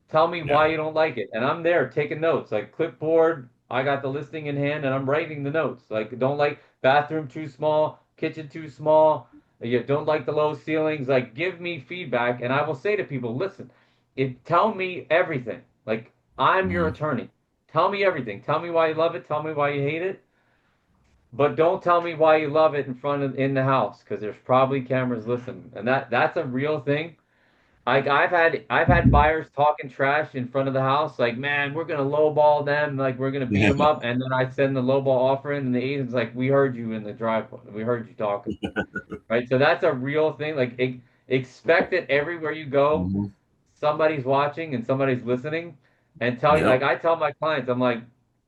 Tell me Yeah. why you don't like it. And I'm there taking notes, like clipboard. I got the listing in hand and I'm writing the notes. Like, don't like bathroom too small, kitchen too small. You don't like the low ceilings. Like, give me feedback, and I will say to people, listen, tell me everything. Like, I'm your Mm-hmm. attorney. Tell me everything. Tell me why you love it. Tell me why you hate it. But don't tell me why you love it in the house because there's probably cameras listening, and that's a real thing. Like I've had buyers talking trash in front of the house, like, man, we're gonna lowball them, like we're gonna beat Yeah. them up, and then I send the lowball offer in, and the agent's like, we heard you in the driveway, we heard you talking, right? So that's a real thing. Like expect it everywhere you go Mm-hmm. somebody's watching and somebody's listening and tell you like Yep. I tell my clients, I'm like,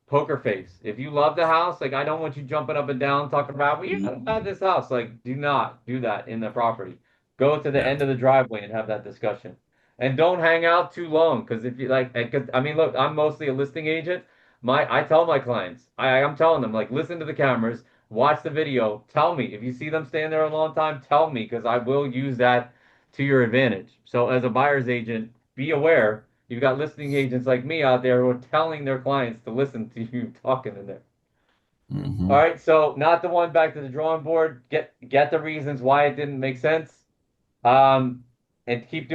poker face. If you love the house, like I don't want you jumping up and down talking about, well, you gotta have this house. Like, do not do that in the property. Go to the Yeah. end of the driveway and have that discussion. And don't hang out too long because if you like, cause, I mean, look, I'm mostly a listing agent. I tell my clients, I'm telling them like, listen to the cameras, watch the video, tell me if you see them staying there a long time, tell me because I will use that to your advantage. So as a buyer's agent, be aware you've got listing agents like me out there who are telling their clients to listen to you talking in there. All Mm-hmm. right, so not the one back to the drawing board. Get the reasons why it didn't make sense. Um, and keep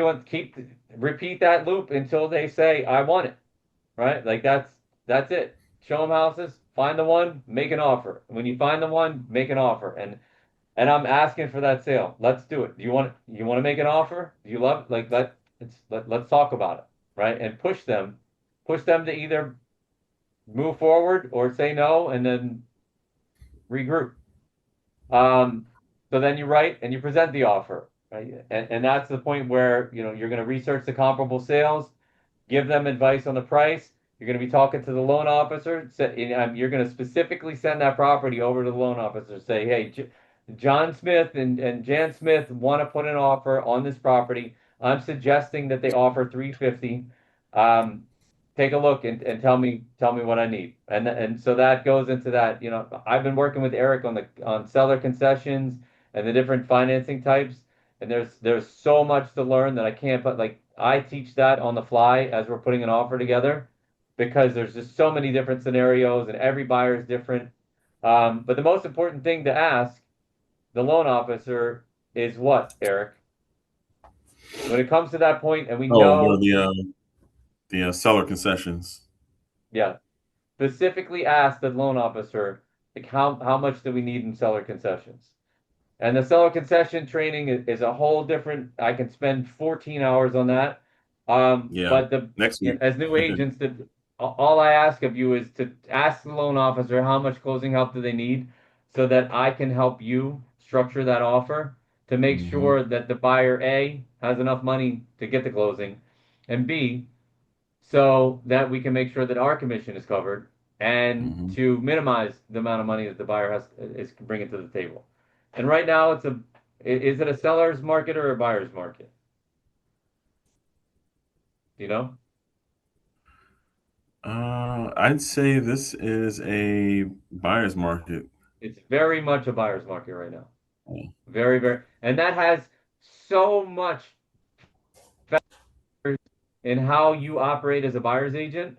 repeat that loop until they say I want it. Right? Like that's it. Show them houses, find the one, make an offer. When you find the one, make an offer. And I'm asking for that sale. Let's do it. Do you want to make an offer? Do you love like let's talk about it, right? And push them to either move forward or say no and then regroup. Um, so then you write and you present the offer, right? And that's the point where you're going to research the comparable sales, give them advice on the price. You're going to be talking to the loan officer. You're going to specifically send that property over to the loan officer. Say, hey, John Smith and Jan Smith want to put an offer on this property. I'm suggesting that they offer 350. Um, take a look and tell me what I need. And so that goes into that. I've been working with Eric on seller concessions and the different financing types. And there's so much to learn that I can't, but like I teach that on the fly as we're putting an offer together because there's just so many different scenarios and every buyer is different. But the most important thing to ask the loan officer is what, Eric? When it comes to that point, and we Oh, what are know, the seller concessions? yeah, specifically ask the loan officer, like how much do we need in seller concessions? And the seller concession training is a whole different. I can spend 14 hours on that. Yeah. But Next week. as new agents, all I ask of you is to ask the loan officer how much closing help do they need, so that I can help you structure that offer to make Mm-hmm. sure that the buyer A has enough money to get the closing, and B, so that we can make sure that our commission is covered and Mm-hmm. to minimize the amount of money that the buyer is bringing to the table. And right now, is it a seller's market or a buyer's market? Do you know? I'd say this is a buyer's market. It's very much a buyer's market right now. Yeah. Very, very, and that has so much in how you operate as a buyer's agent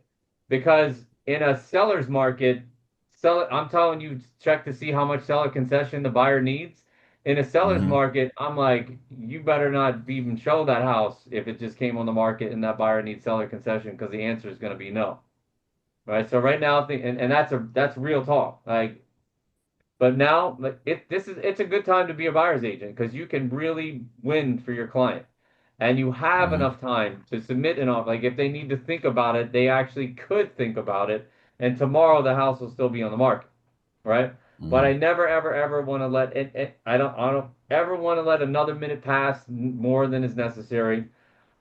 because in a seller's market, I'm telling you, check to see how much seller concession the buyer needs. In a seller's Mm-hmm. market, I'm like, you better not even show that house if it just came on the market and that buyer needs seller concession because the answer is going to be no. Right. So right now, and that's real talk. Like, but now, like it's a good time to be a buyer's agent because you can really win for your client, and you have Mm-hmm. enough time to submit an offer. Like if they need to think about it, they actually could think about it, and tomorrow the house will still be on the market, right? But Mm-hmm. I never ever want to let it. I don't ever want to let another minute pass more than is necessary.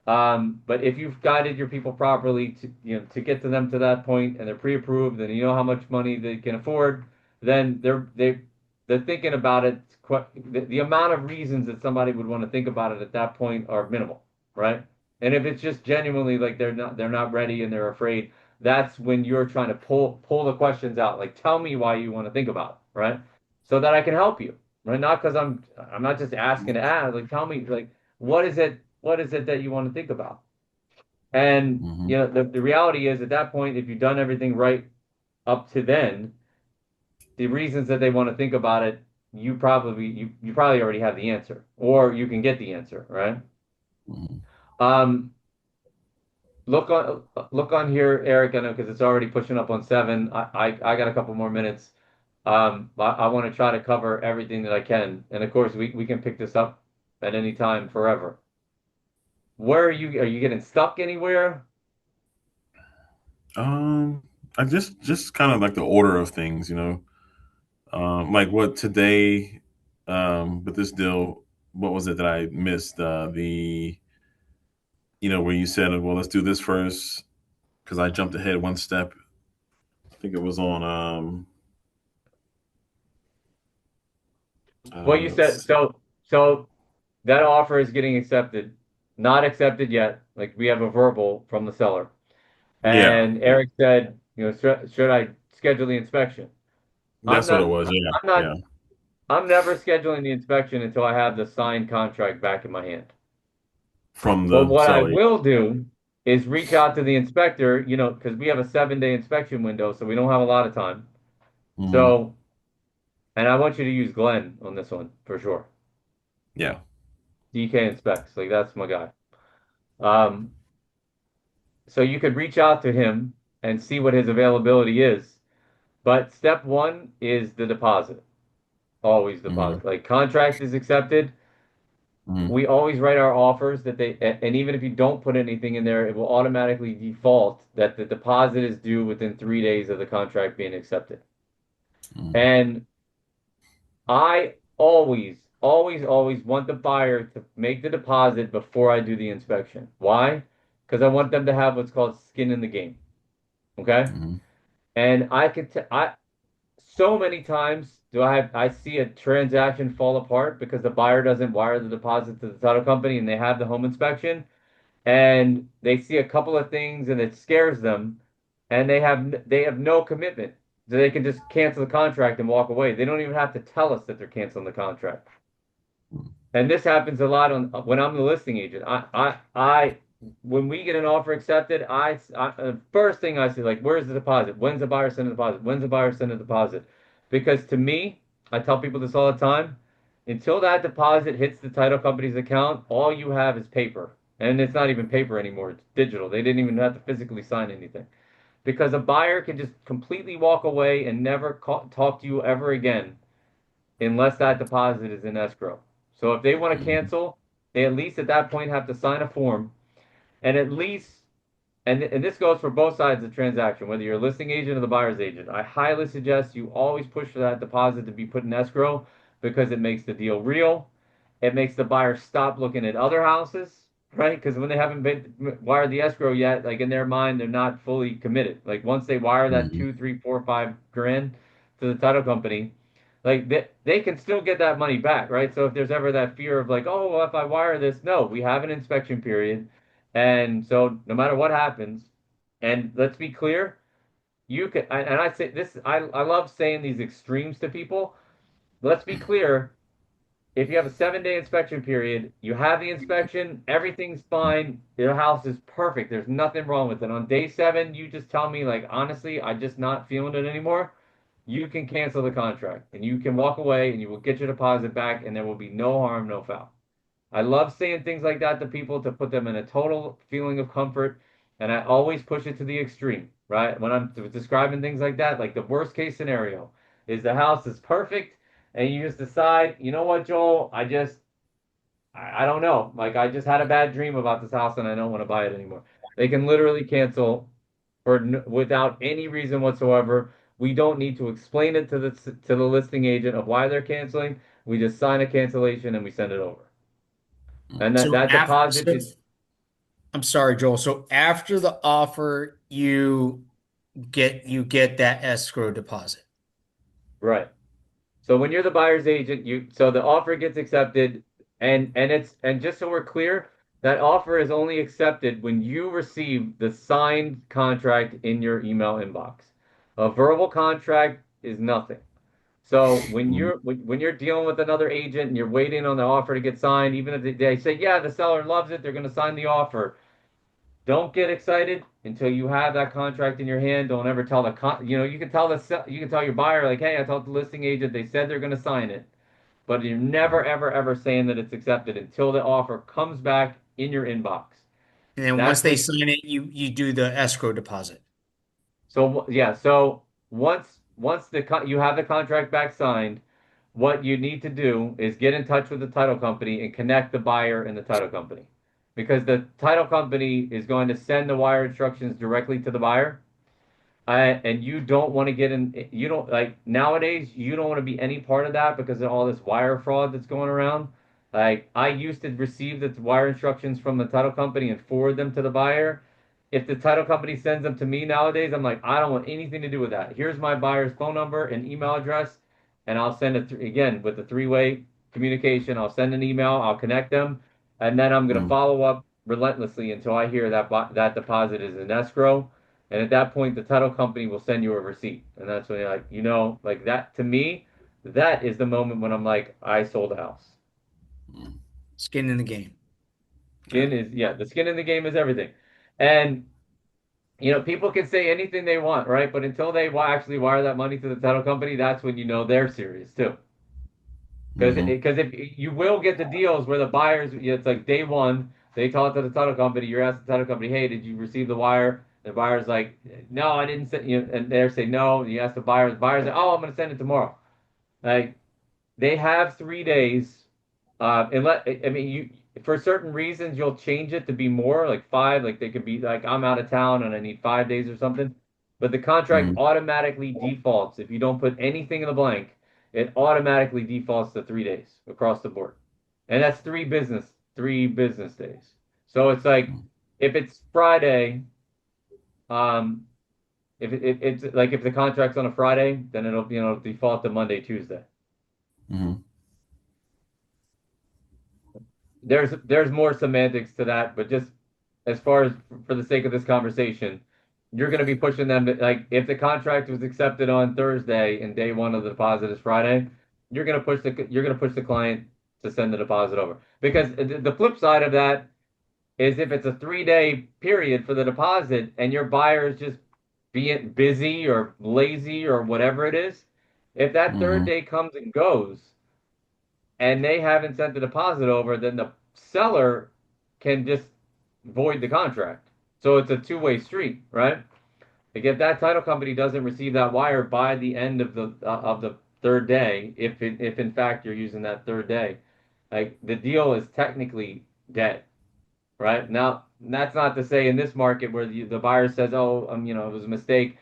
But if you've guided your people properly to get to them to that point and they're pre-approved and you know how much money they can afford, then they're thinking about it. The amount of reasons that somebody would want to think about it at that point are minimal, right? And if it's just genuinely like they're not ready and they're afraid, that's when you're trying to pull the questions out. Like tell me why you want to think about it, right? So that I can help you, right? Not because I'm not just asking to ask. Like tell me like what is it that you want to think about? And Mm-hmm. the reality is at that point, if you've done everything right up to then, the reasons that they want to think about it, you probably already have the answer, or you can get the answer, right? Mhm. Um, look on here, Eric. I know because it's already pushing up on 7. I got a couple more minutes. I want to try to cover everything that I can, and of course we can pick this up at any time forever. Where are you? Are you getting stuck anywhere? Um, I just kind of like the order of things, like what today, with this deal, what was it that I missed? Where you said, well, let's do this first because I jumped ahead one step. I think it was on, Well, you said let's see. so that offer is getting accepted, not accepted yet. Like we have a verbal from the seller, Yeah, and Eric said, should I schedule the inspection? I'm that's what it not. was. Yeah, I'm not. yeah, I'm never scheduling the inspection until I have the signed contract back in my hand. from But the what I seller. will do is reach out to the inspector, because we have a 7-day inspection window, so we don't have a lot of time. Mhm. So, and I want you to use Glenn on this one for sure. Yeah. DK Inspects, like that's my guy. Um, so you could reach out to him and see what his availability is. But step one is the deposit. Always Hmm. deposit. Like contract is accepted. Hmm. We always write our offers that and even if you don't put anything in there, it will automatically default that the deposit is due within 3 days of the contract being accepted. Hmm. And I always want the buyer to make the deposit before I do the inspection. Why? Because I want them to have what's called skin in the game. Okay? Hmm. And I so many times I see a transaction fall apart because the buyer doesn't wire the deposit to the title company and they have the home inspection and they see a couple of things and it scares them and they have no commitment. So they can just cancel the contract and walk away. They don't even have to tell us that they're canceling the contract. And this happens a lot on when I'm the listing agent. When we get an offer accepted, first thing I say, like, where's the deposit? When's the buyer send a deposit? When's the buyer send a deposit? Because to me, I tell people this all the time, until that deposit hits the title company's account, all you have is paper. And it's not even paper anymore, it's digital. They didn't even have to physically sign anything. Because a buyer can just completely walk away and never talk to you ever again unless that deposit is in escrow. So if they want to Hmm. cancel, they at least at that point have to sign a form and at least and this goes for both sides of the transaction, whether you're a listing agent or the buyer's agent. I highly suggest you always push for that deposit to be put in escrow because it makes the deal real. It makes the buyer stop looking at other houses, right? Because when they haven't been wired the escrow yet, like in their mind, they're not fully committed. Like once they wire that Hmm. 2, 3, 4, 5 grand to the title company, like they can still get that money back, right? So if there's ever that fear of like, oh, well, if I wire this, no, we have an inspection period. And so no matter what happens, and let's be clear, and I say this, I love saying these extremes to people. Let's be clear, if you have a 7-day inspection period, you have the inspection, everything's fine, your house is perfect, there's nothing wrong with it. On day 7, you just tell me, like, honestly, I'm just not feeling it anymore. You can cancel the contract and you can walk away and you will get your deposit back and there will be no harm, no foul. I love saying things like that to people to put them in a total feeling of comfort. And I always push it to the extreme, right? When I'm describing things like that, like the worst case scenario is the house is perfect and you just decide, you know what, Joel, I don't know. Like I just had a bad dream about this house and I don't want to buy it anymore. They can literally cancel without any reason whatsoever. We don't need to explain it to the listing agent of why they're canceling. We just sign a cancellation and we send it over. And that So that after, deposit so is I'm sorry, Joel. So after the offer, you get that escrow deposit. right. So when you're the buyer's agent, so the offer gets accepted and just so we're clear, that offer is only accepted when you receive the signed contract in your email inbox. A verbal contract is nothing. So when Hmm. you're dealing with another agent and you're waiting on the offer to get signed, even if they say, yeah, the seller loves it, they're going to sign the offer. don't get excited until you have that contract in your hand. Don't ever tell you can tell you can tell your buyer like, hey, I told the listing agent they said they're going to sign it, but you're never ever ever saying that it's accepted until the offer comes back in your inbox. And then once That's they when sign it, you do the escrow deposit. so yeah, so once you have the contract back signed, what you need to do is get in touch with the title company and connect the buyer and the title company. Because the title company is going to send the wire instructions directly to the buyer. And you don't want to get in, you don't like nowadays, you don't want to be any part of that because of all this wire fraud that's going around. Like, I used to receive the wire instructions from the title company and forward them to the buyer. If the title company sends them to me nowadays, I'm like, I don't want anything to do with that. Here's my buyer's phone number and email address, and I'll send it again with the three-way communication. I'll send an email, I'll connect them, and then I'm going to Mm, follow up relentlessly until I hear that that deposit is in escrow. And at that point, the title company will send you a receipt. And that's when you're like, like that to me, that is the moment when I'm like, I sold a house. mm. Skin in the game. Yeah. Yeah, the skin in the game is everything. And, people can say anything they want, right? But until they actually wire that money to the title company, that's when you know they're serious too. Hmm. Because if you will get the deals where the buyers, it's like day one, they talk to the title company, you're asking the title company, hey, did you receive the wire? The buyer's like, no, I didn't send you, and they're saying no. You ask the buyer's like, oh, I'm going to send it tomorrow. Like, they have 3 days. Unless I mean, you for certain reasons you'll change it to be more like five. Like, they could be like, I'm out of town and I need 5 days or something. But the contract Hmm. automatically defaults if you don't put anything in the blank. It automatically defaults to 3 days across the board, and that's three business days. So it's like if it's Friday, um, it's like if the contract's on a Friday, then it'll default to Monday, Tuesday. Hmm. There's more semantics to that, but just as far as for the sake of this conversation, you're going to be pushing them to, like, if the contract was accepted on Thursday and day one of the deposit is Friday, you're going to push the client to send the deposit over. Because the flip side of that is if it's a 3 day period for the deposit and your buyer is just being busy or lazy or whatever it is, if that third Hmm. day comes and goes and they haven't sent the deposit over, then the seller can just void the contract. So it's a two-way street, right? Like, if that title company doesn't receive that wire by the end of the third day, if in fact you're using that third day, like, the deal is technically dead, right? Now, that's not to say in this market where the buyer says, "Oh, it was a mistake.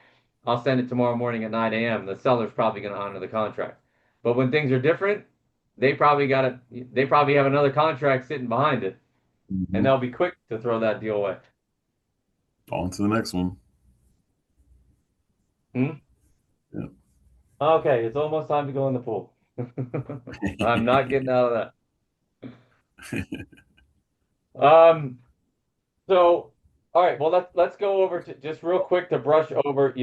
I'll send it tomorrow morning at 9 a.m." The seller's probably going to honor the contract. But when things are different, they probably have another contract sitting behind it, and Hmm. they'll be quick to throw that deal away. On to the next one. Hmm? Yeah. Okay, it's almost time to go in the pool. I'm not getting out of that. So, all right. Well, let's go over to just real quick to brush over,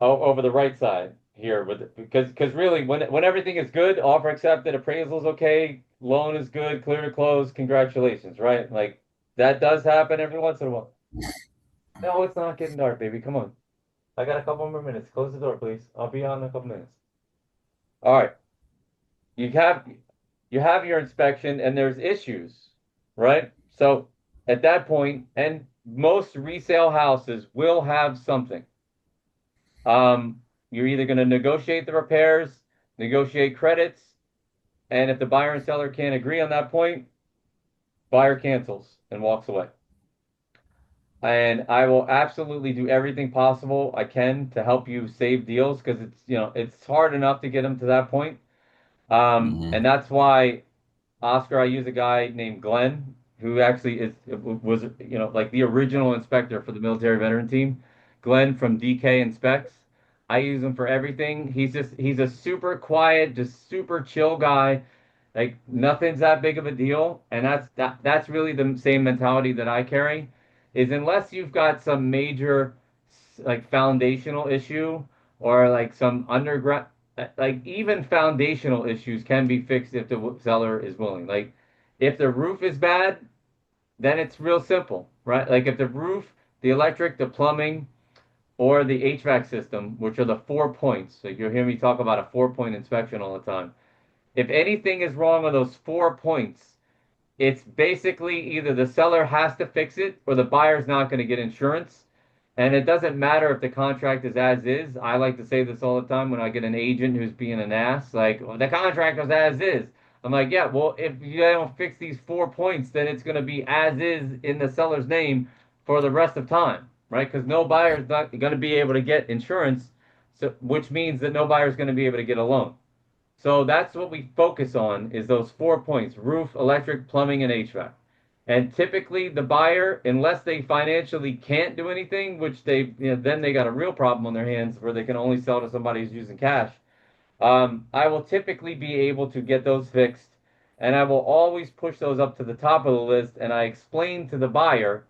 over the right side here because really when everything is good, offer accepted, appraisal's okay, loan is good, clear to close, congratulations, right? Like, that does happen every once in a while. No, it's not getting dark, baby. Come on. I got a couple more minutes. Close the door, please. I'll be on in a couple minutes. All right. You have you have your inspection and there's issues, right? So at that point, and most resale houses will have something. You're either going to negotiate the repairs, negotiate credits, and if the buyer and seller can't agree on that point, buyer cancels and walks away. And I will absolutely do everything possible I can to help you save deals because it's hard enough to get them to that point. Hmm. And that's why Oscar, I use a guy named Glenn who actually was like the original inspector for the military veteran team. Glenn from DK Inspects. I use him for everything. He's a super quiet, just super chill guy. Like, nothing's that big of a deal, and that's really the same mentality that I carry. Is unless you've got some major like foundational issue or like some underground, like, even foundational issues can be fixed if the seller is willing. Like, if the roof is bad, then it's real simple, right? Like, if the roof the electric, the plumbing, or the HVAC system, which are the 4 points. So you'll hear me talk about a 4 point inspection all the time. If anything is wrong on those 4 points, it's basically either the seller has to fix it or the buyer's not going to get insurance. And it doesn't matter if the contract is as is. I like to say this all the time when I get an agent who's being an ass, like, well, the contract was as is. I'm like, yeah, well, if you don't fix these 4 points, then it's going to be as is in the seller's name for the rest of time, right? Because no buyer's not going to be able to get insurance, so which means that no buyer's going to be able to get a loan. So that's what we focus on is those 4 points: roof, electric, plumbing, and HVAC. And typically the buyer, unless they financially can't do anything, which then they got a real problem on their hands where they can only sell to somebody who's using cash. I will typically be able to get those fixed, and I will always push those up to the top of the list. And I explain to the buyer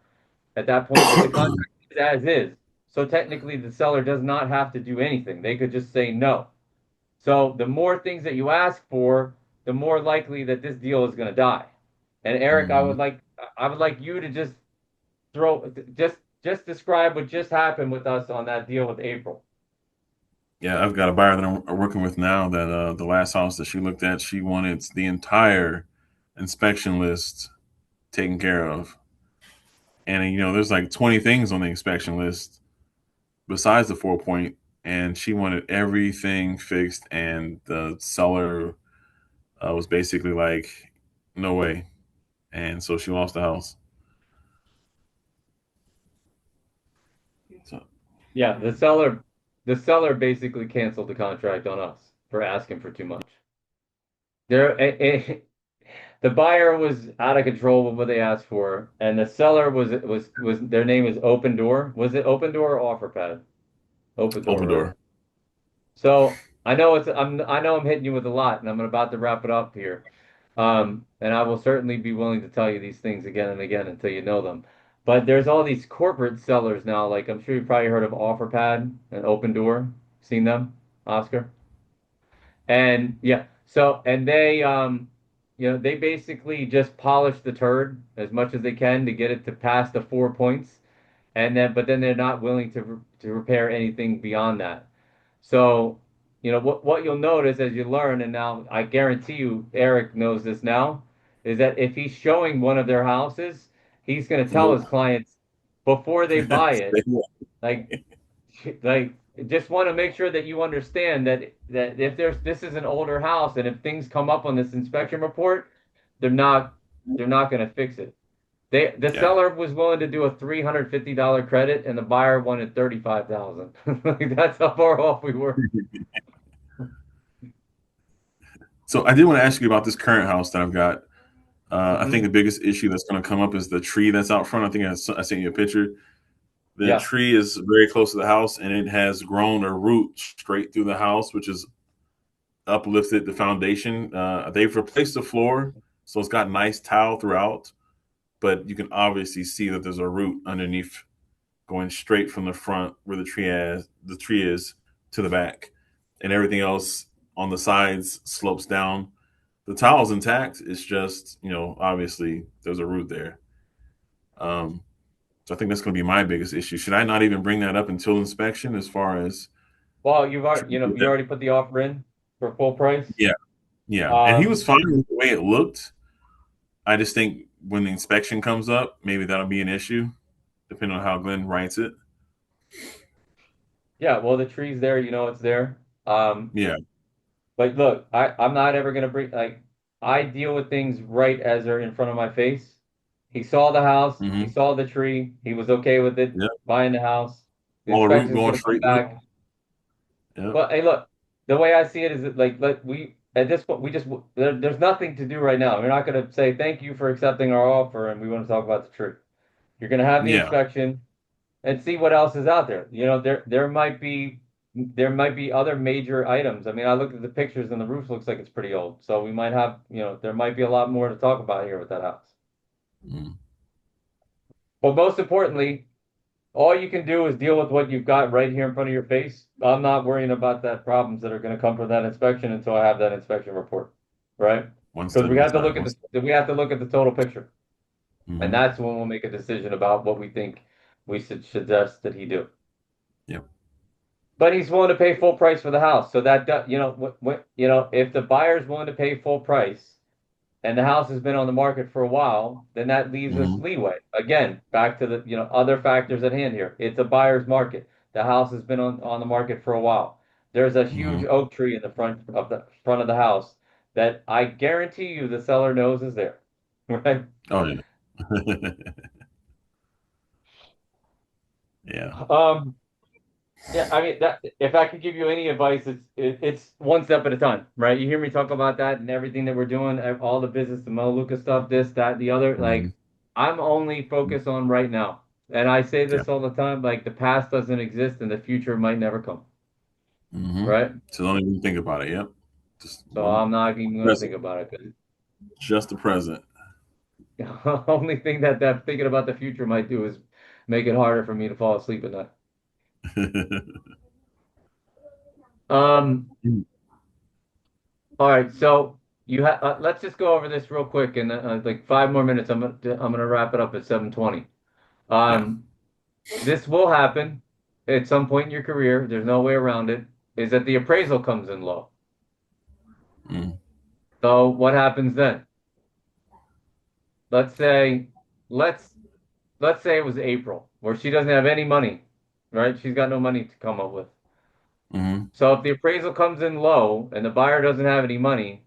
at that point that the contract is as is. So technically the seller does not have to do anything. They could just say no. So the more things that you ask for, the more likely that this deal is going to die. And Eric, Mhm. I would like you to just describe what just happened with us on that deal with April. Yeah, I've got a buyer that I'm working with now that the last house that she looked at, she wanted the entire inspection list taken care of. And there's like 20 things on the inspection list besides the 4 point, and she wanted everything fixed, and the seller was basically like, "No way," and so she lost the house. So Yeah, the seller basically canceled the contract on us for asking for too much. The buyer was out of control with what they asked for, and the seller was their name is Open Door. Was it Open Door or OfferPad? Open Door, open right? door. So I know I'm hitting you with a lot, and I'm about to wrap it up here. And I will certainly be willing to tell you these things again and again until you know them. But there's all these corporate sellers now, like I'm sure you've probably heard of OfferPad and Open Door. Seen them, Oscar? And yeah, so and they basically just polish the turd as much as they can to get it to pass the 4 points, and then they're not willing to repair anything beyond that. So, what you'll notice as you learn, and now I guarantee you, Eric knows this now, is that if he's showing one of their houses, he's going to tell Nope. his clients before they buy it, like, like, just want to make sure that you understand that if this is an older house, and if things come up on this inspection report, they're not they're not going to fix it. The Yeah. seller was willing to do a $350 credit, and the buyer wanted 35,000. Like, that's how far off we were. So I did want to ask you about this current house that I've got. I think the Hmm. biggest issue that's going to come up is the tree that's out front. I think I sent you a picture. The Yeah. tree is very close to the house, and it has grown a root straight through the house, which has uplifted the foundation. They've replaced the floor, so it's got nice tile throughout, but you can obviously see that there's a root underneath going straight from the front where the tree is to the back, and everything else on the sides slopes down. The tile's intact. It's just obviously there's a root there. Um, so I think that's going to be my biggest issue. Should I not even bring that up until inspection, as far as Well, you already put the offer in for full price. yeah, yeah. And he was Um, fine with the way it looked. I just think when the inspection comes up, maybe that'll be an issue, depending on how Glenn writes it. yeah, well, the tree's there, it's there. Um, Yeah. but look, I'm not ever gonna I deal with things right as they're in front of my face. He saw the house, he Hmm. saw the tree, he was okay with it, Yeah. buying the house. The All the root inspection's going gonna come straight through. back. Yeah. Well, hey, look, the way I see it is that, like, we at this point there's nothing to do right now. We're not going to say thank you for accepting our offer, and we want to talk about the tree. You're going to have the Yeah. inspection and see what else is out there. There might be other major items. I mean, I looked at the pictures and the roof looks like it's pretty old, so we might have, there might be a lot more to talk about here with that house. Mhm. But most importantly, all you can do is deal with what you've got right here in front of your face. I'm not worrying about that problems that are going to come from that inspection until I have that inspection report, right? One Because step we at a have to time. look at the total picture, and Hmm. that's when we'll make a decision about what we think we should suggest that he do. Yep. But he's willing to pay full price for the house. So that if the buyer's willing to pay full price and the house has been on the market for a while, then that leaves us Hmm. leeway. Again, back to the other factors at hand here. It's a buyer's market. The house has been on the market for a while. There's a huge Hmm. oak tree in the front of the house that I guarantee you the seller knows is there. Right? Oh yeah. Yeah. Um, Yeah, I mean that if I could give you any advice, it's one step at a time, right? You hear me talk about that and everything that we're doing, all the business, the Melaleuca stuff, this, that, the other. Hmm. Like I'm only focused on right now. And I say Yeah. this all the time, like the past doesn't exist and the future might never come, Hmm. right? So don't even think about it. Yep. Just So one I'm not even gonna think present. about it 'cause Just the present. the only thing that thinking about the future might do is make it harder for me to fall asleep at night. Um, All right, so you have let's just go over this real quick in like 5 more minutes. I'm gonna wrap it up at 7:20. Yeah. Um, this will happen at some point in your career. There's no way around it. Is that the appraisal comes in low. Mm. So what happens then? Let's say let's let's say it was April where she doesn't have any money, right? She's got no money to come up with. Hmm. So if the appraisal comes in low and the buyer doesn't have any money,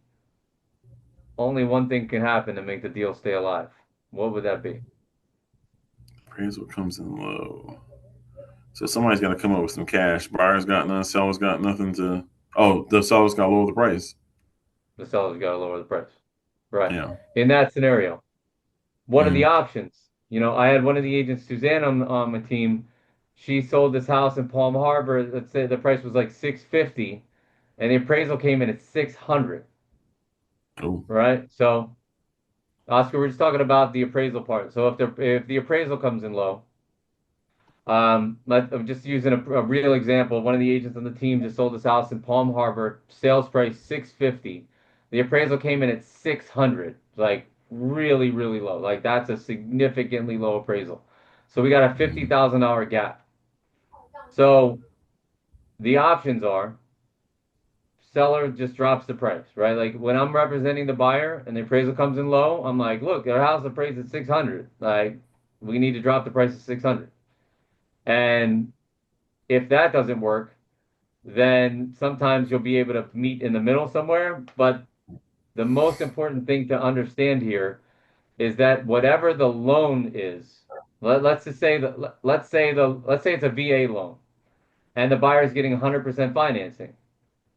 only one thing can happen to make the deal stay alive. What would that be? Appraisal comes in low. So somebody's got to come up with some cash. Buyers got none. Sellers got nothing to. Oh, the sellers got to lower the price. The seller's got to lower the price. Right. Yeah. In that scenario, what are the Hmm. options? I had one of the agents, Suzanne, on my team. She sold this house in Palm Harbor. Let's say the price was like 650, and the appraisal came in at 600. Oh. Right. So, Oscar, we're just talking about the appraisal part. So if the appraisal comes in low, I'm just using a real example. One of the agents on the team just sold this house in Palm Harbor, sales price 650. The appraisal came in at 600, like really, really low. Like that's a significantly low appraisal. So we got a Hmm. $50,000 gap. So the options are seller just drops the price, right? Like when I'm representing the buyer and the appraisal comes in low, I'm like, look, their house appraised at 600. Like we need to drop the price to 600. And if that doesn't work, then sometimes you'll be able to meet in the middle somewhere. But the most important thing to understand here is that whatever the loan is, let's just say that let's say it's a VA loan and the buyer is getting 100% financing.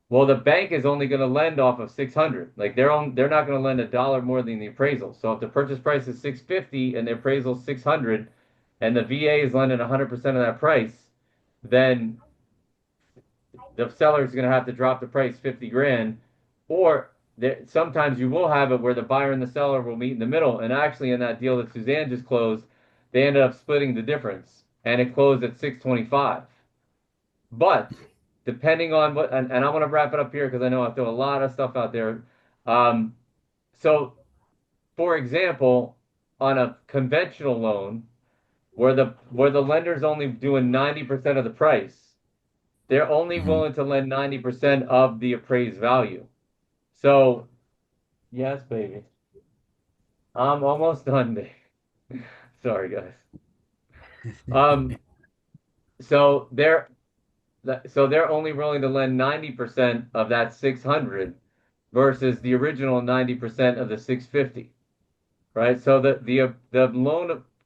Well, the bank is only going to lend off of 600. Like they're not going to lend a dollar more than the appraisal. So if the purchase price is 650 and the appraisal is 600 and the VA is lending 100% of that price, then the seller is going to have to drop the price 50 grand. Or sometimes you will have it where the buyer and the seller will meet in the middle. And actually, in that deal that Suzanne just closed, they ended up splitting the difference and it closed at 625. But depending on and I want to wrap it up here because I know I throw a lot of stuff out there. Um, so, for example, on a conventional loan where the lender's only doing 90% of the price, they're only Hmm. willing to lend 90% of the appraised value. So, yes, baby. I'm almost done, baby. Sorry, guys. Um, so they're only willing to lend 90% of that 600 versus the original 90% of the 650, right? So the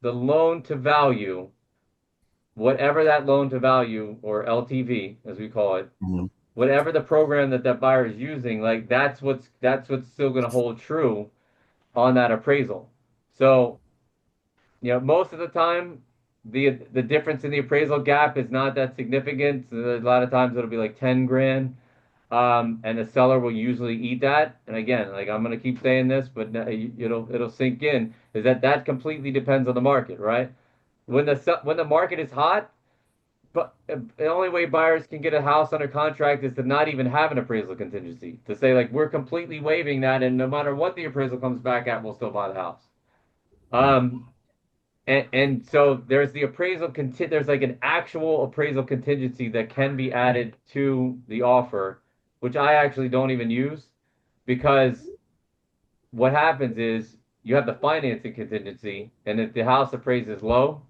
loan to value, whatever that loan to value or LTV as we call it, Hmm. whatever the program that buyer is using, like that's what's still going to hold true on that appraisal. So, most of the time, the difference in the appraisal gap is not that significant. So a lot of times it'll be like 10 grand, and the seller will usually eat that. And again, like I'm gonna keep saying this, but it'll sink in. Is that completely depends on the market, right? When the market is hot, but the only way buyers can get a house under contract is to not even have an appraisal contingency. To say like we're completely waiving that, and no matter what the appraisal comes back at, we'll still buy the house. Um, and so there's the there's like an actual appraisal contingency that can be added to the offer, which I actually don't even use because what happens is you have the financing contingency, and if the house appraises low,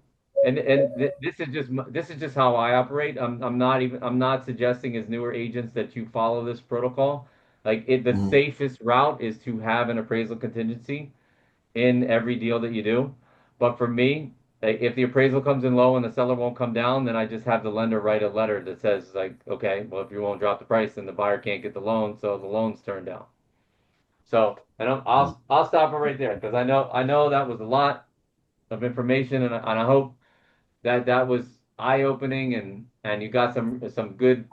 this is just how I operate. I'm not suggesting as newer agents that you follow this protocol. The Mhm. safest route is to have an appraisal contingency in every deal that you do. But for me, if the appraisal comes in low and the seller won't come down, then I just have the lender write a letter that says like, okay, well if you won't drop the price, then the buyer can't get the loan, so the loan's turned down. So, and I'll stop it right there because I know that was a lot of information, and I hope that that was eye opening, and you got some good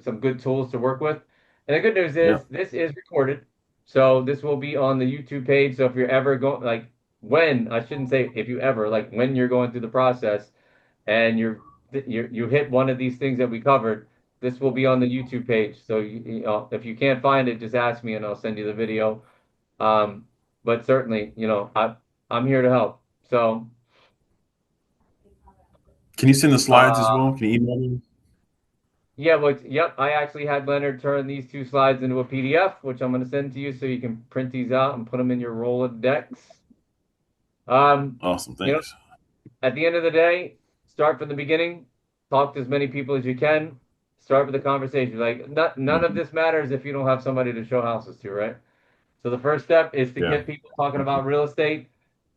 some good tools to work with. And the good news Yeah. is this is recorded, so this will be on the YouTube page. So if you're ever going when I shouldn't say if you ever when you're going through the process and you hit one of these things that we covered, this will be on the YouTube page. So you know, if you can't find it, just ask me and I'll send you the video. Um, but certainly, I'm here to help. So, Can you send the slides as uh, well? Can you email them? yeah, well, yep, I actually had Leonard turn these two slides into a PDF, which I'm going to send to you so you can print these out and put them in your Rolodex. Um, Awesome. you know, Thanks. at the end of the day, start from the beginning, talk to as many people as you can, start with the conversation. None of Mhm. this matters if you don't have somebody to show houses to, right? So the first step is to Yeah. get people talking about real estate.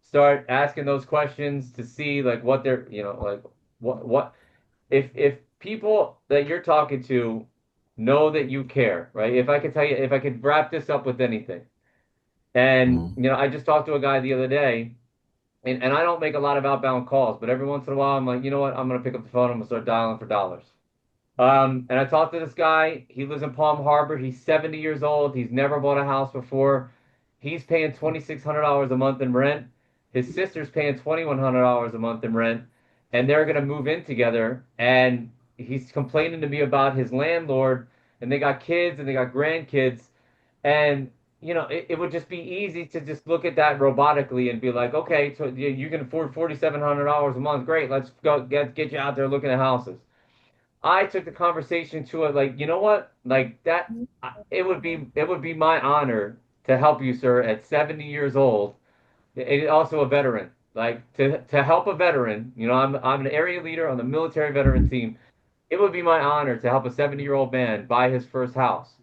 Start asking those questions to see like what they're, like what if people that you're talking to know that you care, right? If I could tell you, if I could wrap this up with anything, and Mhm. I just talked to a guy the other day, and I don't make a lot of outbound calls, but every once in a while I'm like, you know what? I'm gonna pick up the phone. I'm gonna start dialing for dollars. And I talked to this guy. He lives in Palm Harbor. He's 70 years old. He's never bought a house before. He's paying $2,600 a month in rent. His sister's paying $2,100 a month in rent, and they're gonna move in together. And he's complaining to me about his landlord, and they got kids and they got grandkids, and it would just be easy to just look at that robotically and be like, okay, so you can afford $4,700 a month. Great, let's go get you out there looking at houses. I took the conversation to it like, you know what? Like that it would be my honor to help you, sir, at 70 years old. And also a veteran. Like to help a veteran, I'm an area leader on the military veteran team. It would be my honor to help a 70-year-old man buy his first house.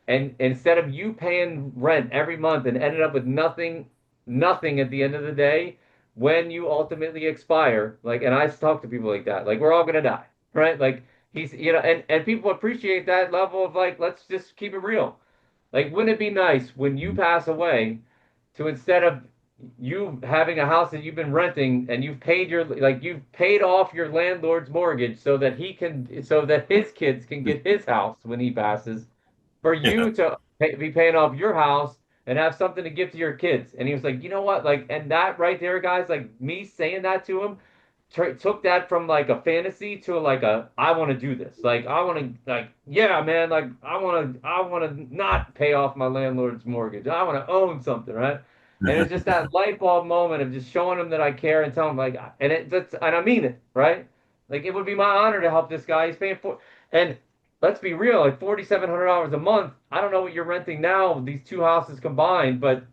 And instead of you paying rent every month and ended up with nothing at the end of the day, when you ultimately expire, and I talk to people like that, like we're all gonna die, right? Like he's, and people appreciate that level of like, let's just keep it real. Like, wouldn't it be nice when you pass away to instead of you having a house that you've been renting and you've paid off your landlord's mortgage so that his kids can get his house when he passes, for Yeah. you to be paying off your house and have something to give to your kids. And he was like, you know what? Like, and that right there, guys, like me saying that to him took that from like a fantasy to like I want to do this. Like, I want to, like, yeah, man, like, I want to not pay off my landlord's mortgage. I want to own something, right? And it's just that light bulb moment of just showing him that I care and telling him like, and I mean it, right? Like, it would be my honor to help this guy. He's paying for, and let's be real, like $4,700 a month. I don't know what you're renting now, these two houses combined, but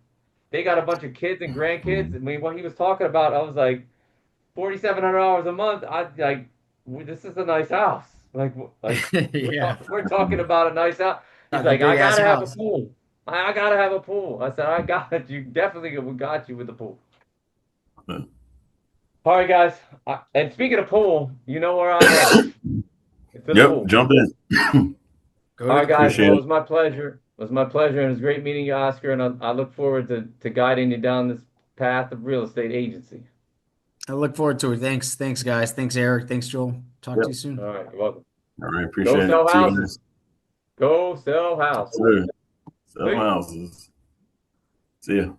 they got a bunch of kids and grandkids. I mean, what he was talking about, I was like, $4,700 a month. I like, this is a nice house. Like Yeah, we're talking about a nice house. He's that's a like, big I ass gotta have a house. pool. I gotta have a pool. I said, I got you. Definitely, we got you with the pool. All right, guys. And speaking of pool, you know where I'm headed to the Yep. pool. Jump in. Go All to right, the guys. pool. Appreciate Well, it it. was my pleasure. It was my pleasure, and it was great meeting you, Oscar. And I look forward to guiding you down this path of real estate agency. I look forward to it. Thanks, guys. Thanks, Eric. Thanks, Joel. Talk to Yep. you All soon. right, you're welcome. All right. Go Appreciate sell it. See you houses. guys. Go sell Yes, houses. sir. Sell See? houses. See ya.